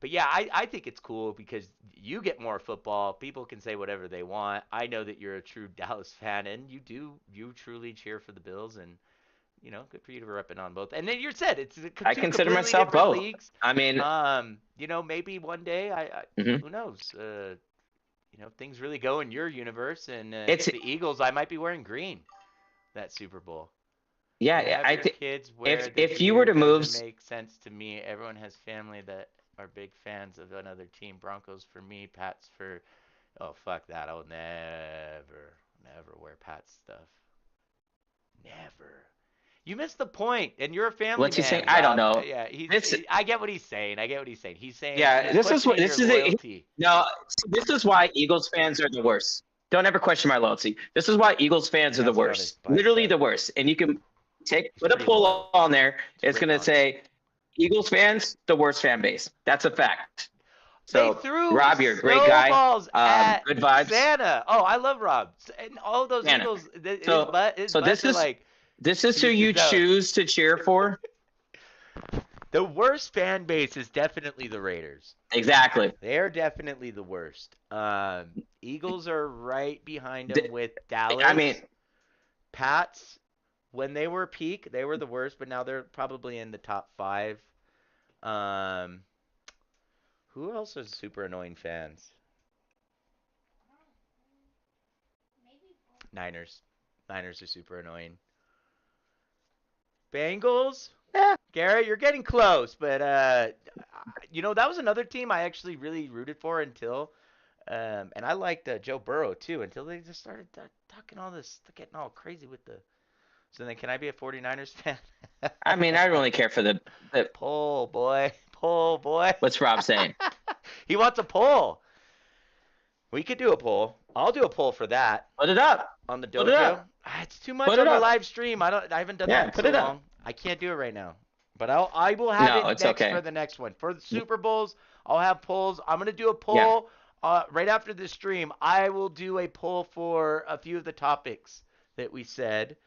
but yeah, I think it's cool because you get more football. People can say whatever they want. I know that you're a true Dallas fan, and you truly cheer for the Bills, and good for you to be repping on both. And then you said it's I two consider completely myself different both. leagues. I mean, Maybe one day mhm. who knows? Things really go in your universe, and It's the Eagles, I might be wearing green that Super Bowl. yeah, Have I your think kids wear the if you were gear to move doesn't make sense to me. Everyone has family that are big fans of another team. Broncos for me, Pats for. Oh fuck that! I will never wear Pats stuff. Never. You missed the point, and you're a family what's he saying? man, I don't Rob. know. Yeah, This I get what he's saying. He's saying yeah, he's questioning your loyalty. no, this is why Eagles fans are the worst. Don't ever question my loyalty. This is why Eagles He fans are the has it on his worst. Literally bicep. the worst. And you can He's put a pretty poll loyal. on there. It's It's written gonna on him. say Eagles fans, the worst fan base. That's a fact. They So threw Rob, you're a great guy. snowballs at Good vibes. Santa. Oh, I love Rob. And all those Anna. Eagles, So his so butts are like this is who pieces you out. choose to cheer for. The worst fan base is definitely the Raiders. Exactly. They're definitely the worst. Eagles are right behind them Th- with I mean, Dallas. Pats, when they were peak, they were the worst, but now they're probably in the top five. Um, who else is super annoying fans? Maybe Niners. Niners are super annoying. Bengals? yeah, Garrett, you're getting close, but that was another team I actually really rooted for until, and I liked Joe Burrow too until they just started talking all this, getting all crazy with the. So then, can I be a 49ers fan? I mean, I don't really care for the Pull, boy, pull, boy. what's Rob saying? He wants a pull. We could do a poll. I'll do a poll for that Put it up. on the Put it dojo. up. It's too much Put on it the up. live stream. I haven't done Yeah, that in put so it up. long. I can't do it right now. But I will have No, it it's next okay. for the next one. For the Super Bowls, I'll have polls. I'm gonna do a Yeah. poll right after the stream. I will do a poll for a few of the topics that we said.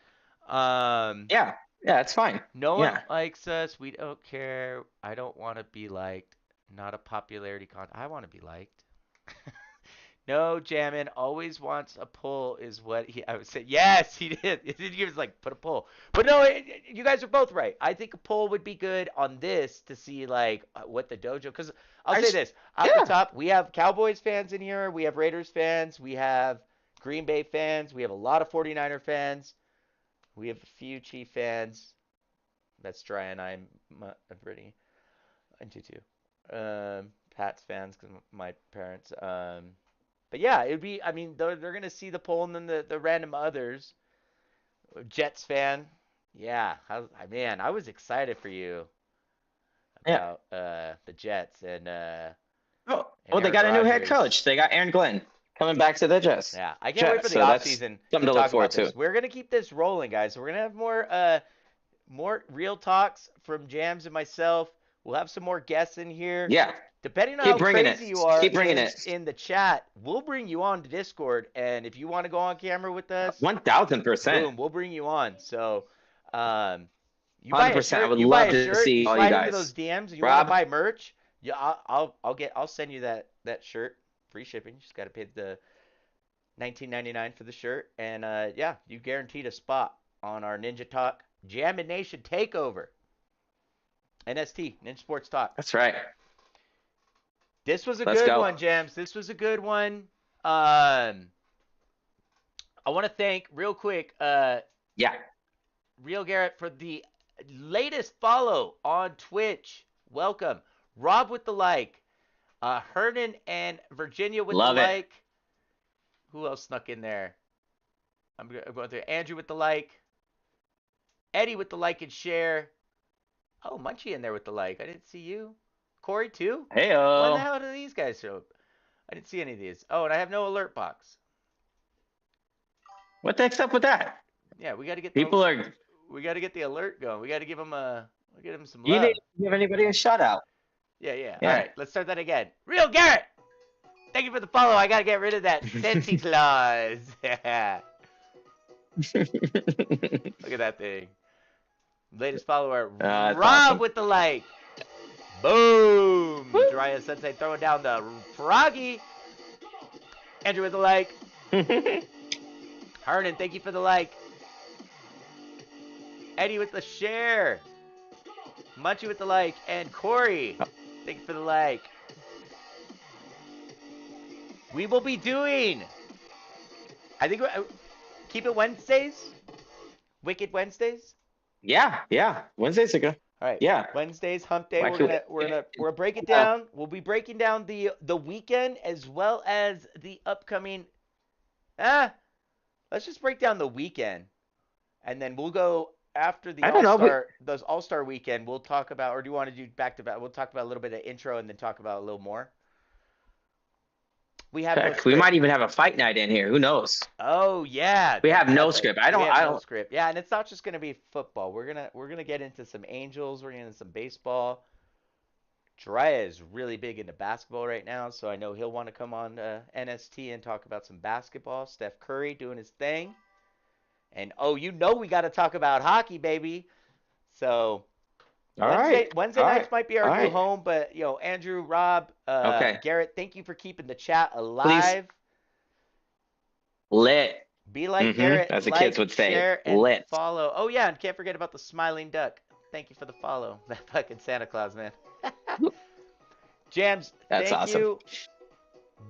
Yeah. Yeah, it's fine. No one Yeah. likes us. We don't care. I don't want to be liked. Not a popularity con. I want to be liked. No, Jammin always wants a pull is what I would say. Yes, he did. He was like, put a pull. But no, you guys are both right. I think a poll would be good on this to see like what the dojo. Because I'll say this off the Yeah. top, we have Cowboys fans in here. We have Raiders fans. We have Green Bay fans. We have a lot of 49er fans. We have a few Chief fans. That's Dry and I'm Brittany. I do too. Pats fans because my parents. But yeah, it'd be. I mean, they're gonna see the poll and then the random others. Jets fan. Yeah, man, I was excited for you Yeah. about the Jets and Oh, and they Aaron got a new head Rodgers. coach. They got Aaron Glenn coming back to the Jets. Yeah, I can't wait for the So that's offseason something to talk look forward about this. to. We're gonna keep this rolling, guys. We're gonna have more real talks from Jams and myself. We'll have some more guests in here. Yeah. Depending on Keep how bringing crazy it. you are Keep bringing it. in the chat, we'll bring you on to Discord. And if you want to go on camera with us, 1000%. boom, we'll bring you on. So, you buy a 100%. I shirt, would you buy love a to shirt, see you all you slide into guys. those DMs, and you want to Rob? buy merch. Yeah, I'll send you that shirt, free shipping. You just got to pay the $19.99 for the shirt, and yeah, you guaranteed a spot on our Ninja Talk Jammin' Nation Takeover. NST, Ninja Sports Talk. That's right. This was a Let's good go. one, Jams. This was a good one. I want to thank real quick, Yeah. Real Garrett for the latest follow on Twitch. Welcome, Rob with the like, Hernan and Virginia with Love the it. like. Who else snuck in there? I'm going through Andrew with the like, Eddie with the like and share. Oh, Munchie in there with the like. I didn't see you. Corey too. When the Heyo. hell do these guys show up? I didn't see any of these. Oh, and I have no alert box. What the heck's up with that? Yeah, we got to get we got to get the alert going. We got to give them some You love. didn't give anybody a shout out. Yeah. Yeah. All right, let's start that again. Real Garrett, thank you for the follow. I got to get rid of that Scentsy clause. Look at that thing. Latest follower, That's Rob awesome. with the like. Boom! Jiraiya Sensei throwing down the froggy. Andrew with the like. Hernan, thank you for the like. Eddie with the share. Munchie with the like. And Corey, thank you for the like. We will be doing, I think, keep it Wednesdays? Wicked Wednesdays? Yeah. Wednesdays are good. All right. Yeah. Wednesdays, hump day. Actually, We're break it down. We'll be breaking down the weekend as well as the upcoming. Let's just break down the weekend, and then we'll go after the I don't know, those All-Star weekend. We'll talk about, or do you want to do back to back? We'll talk about a little bit of intro and then talk about a little more. We have no Heck, we script. might even have a fight night in here. Who knows? Oh yeah. We have no That's script. right. I We have no don't. script. Yeah, and it's not just gonna be football. We're gonna get into some Angels. We're gonna get into some baseball. Jiraiya is really big into basketball right now, so I know he'll want to come on NST and talk about some basketball. Steph Curry doing his thing, and we got to talk about hockey, baby. So Wednesday nights might be our new home, but Andrew, Rob, Okay. Garrett, thank you for keeping the chat alive. Lit. Be like Garrett, as the like, kids would say. share, and Lit. follow. Oh yeah, and can't forget about the smiling duck. Thank you for the follow. That fucking Santa Claus, man. Jams, That's thank awesome. you.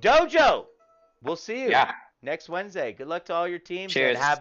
Dojo, we'll see you Yeah. next Wednesday. Good luck to all your teams. Cheers. And how about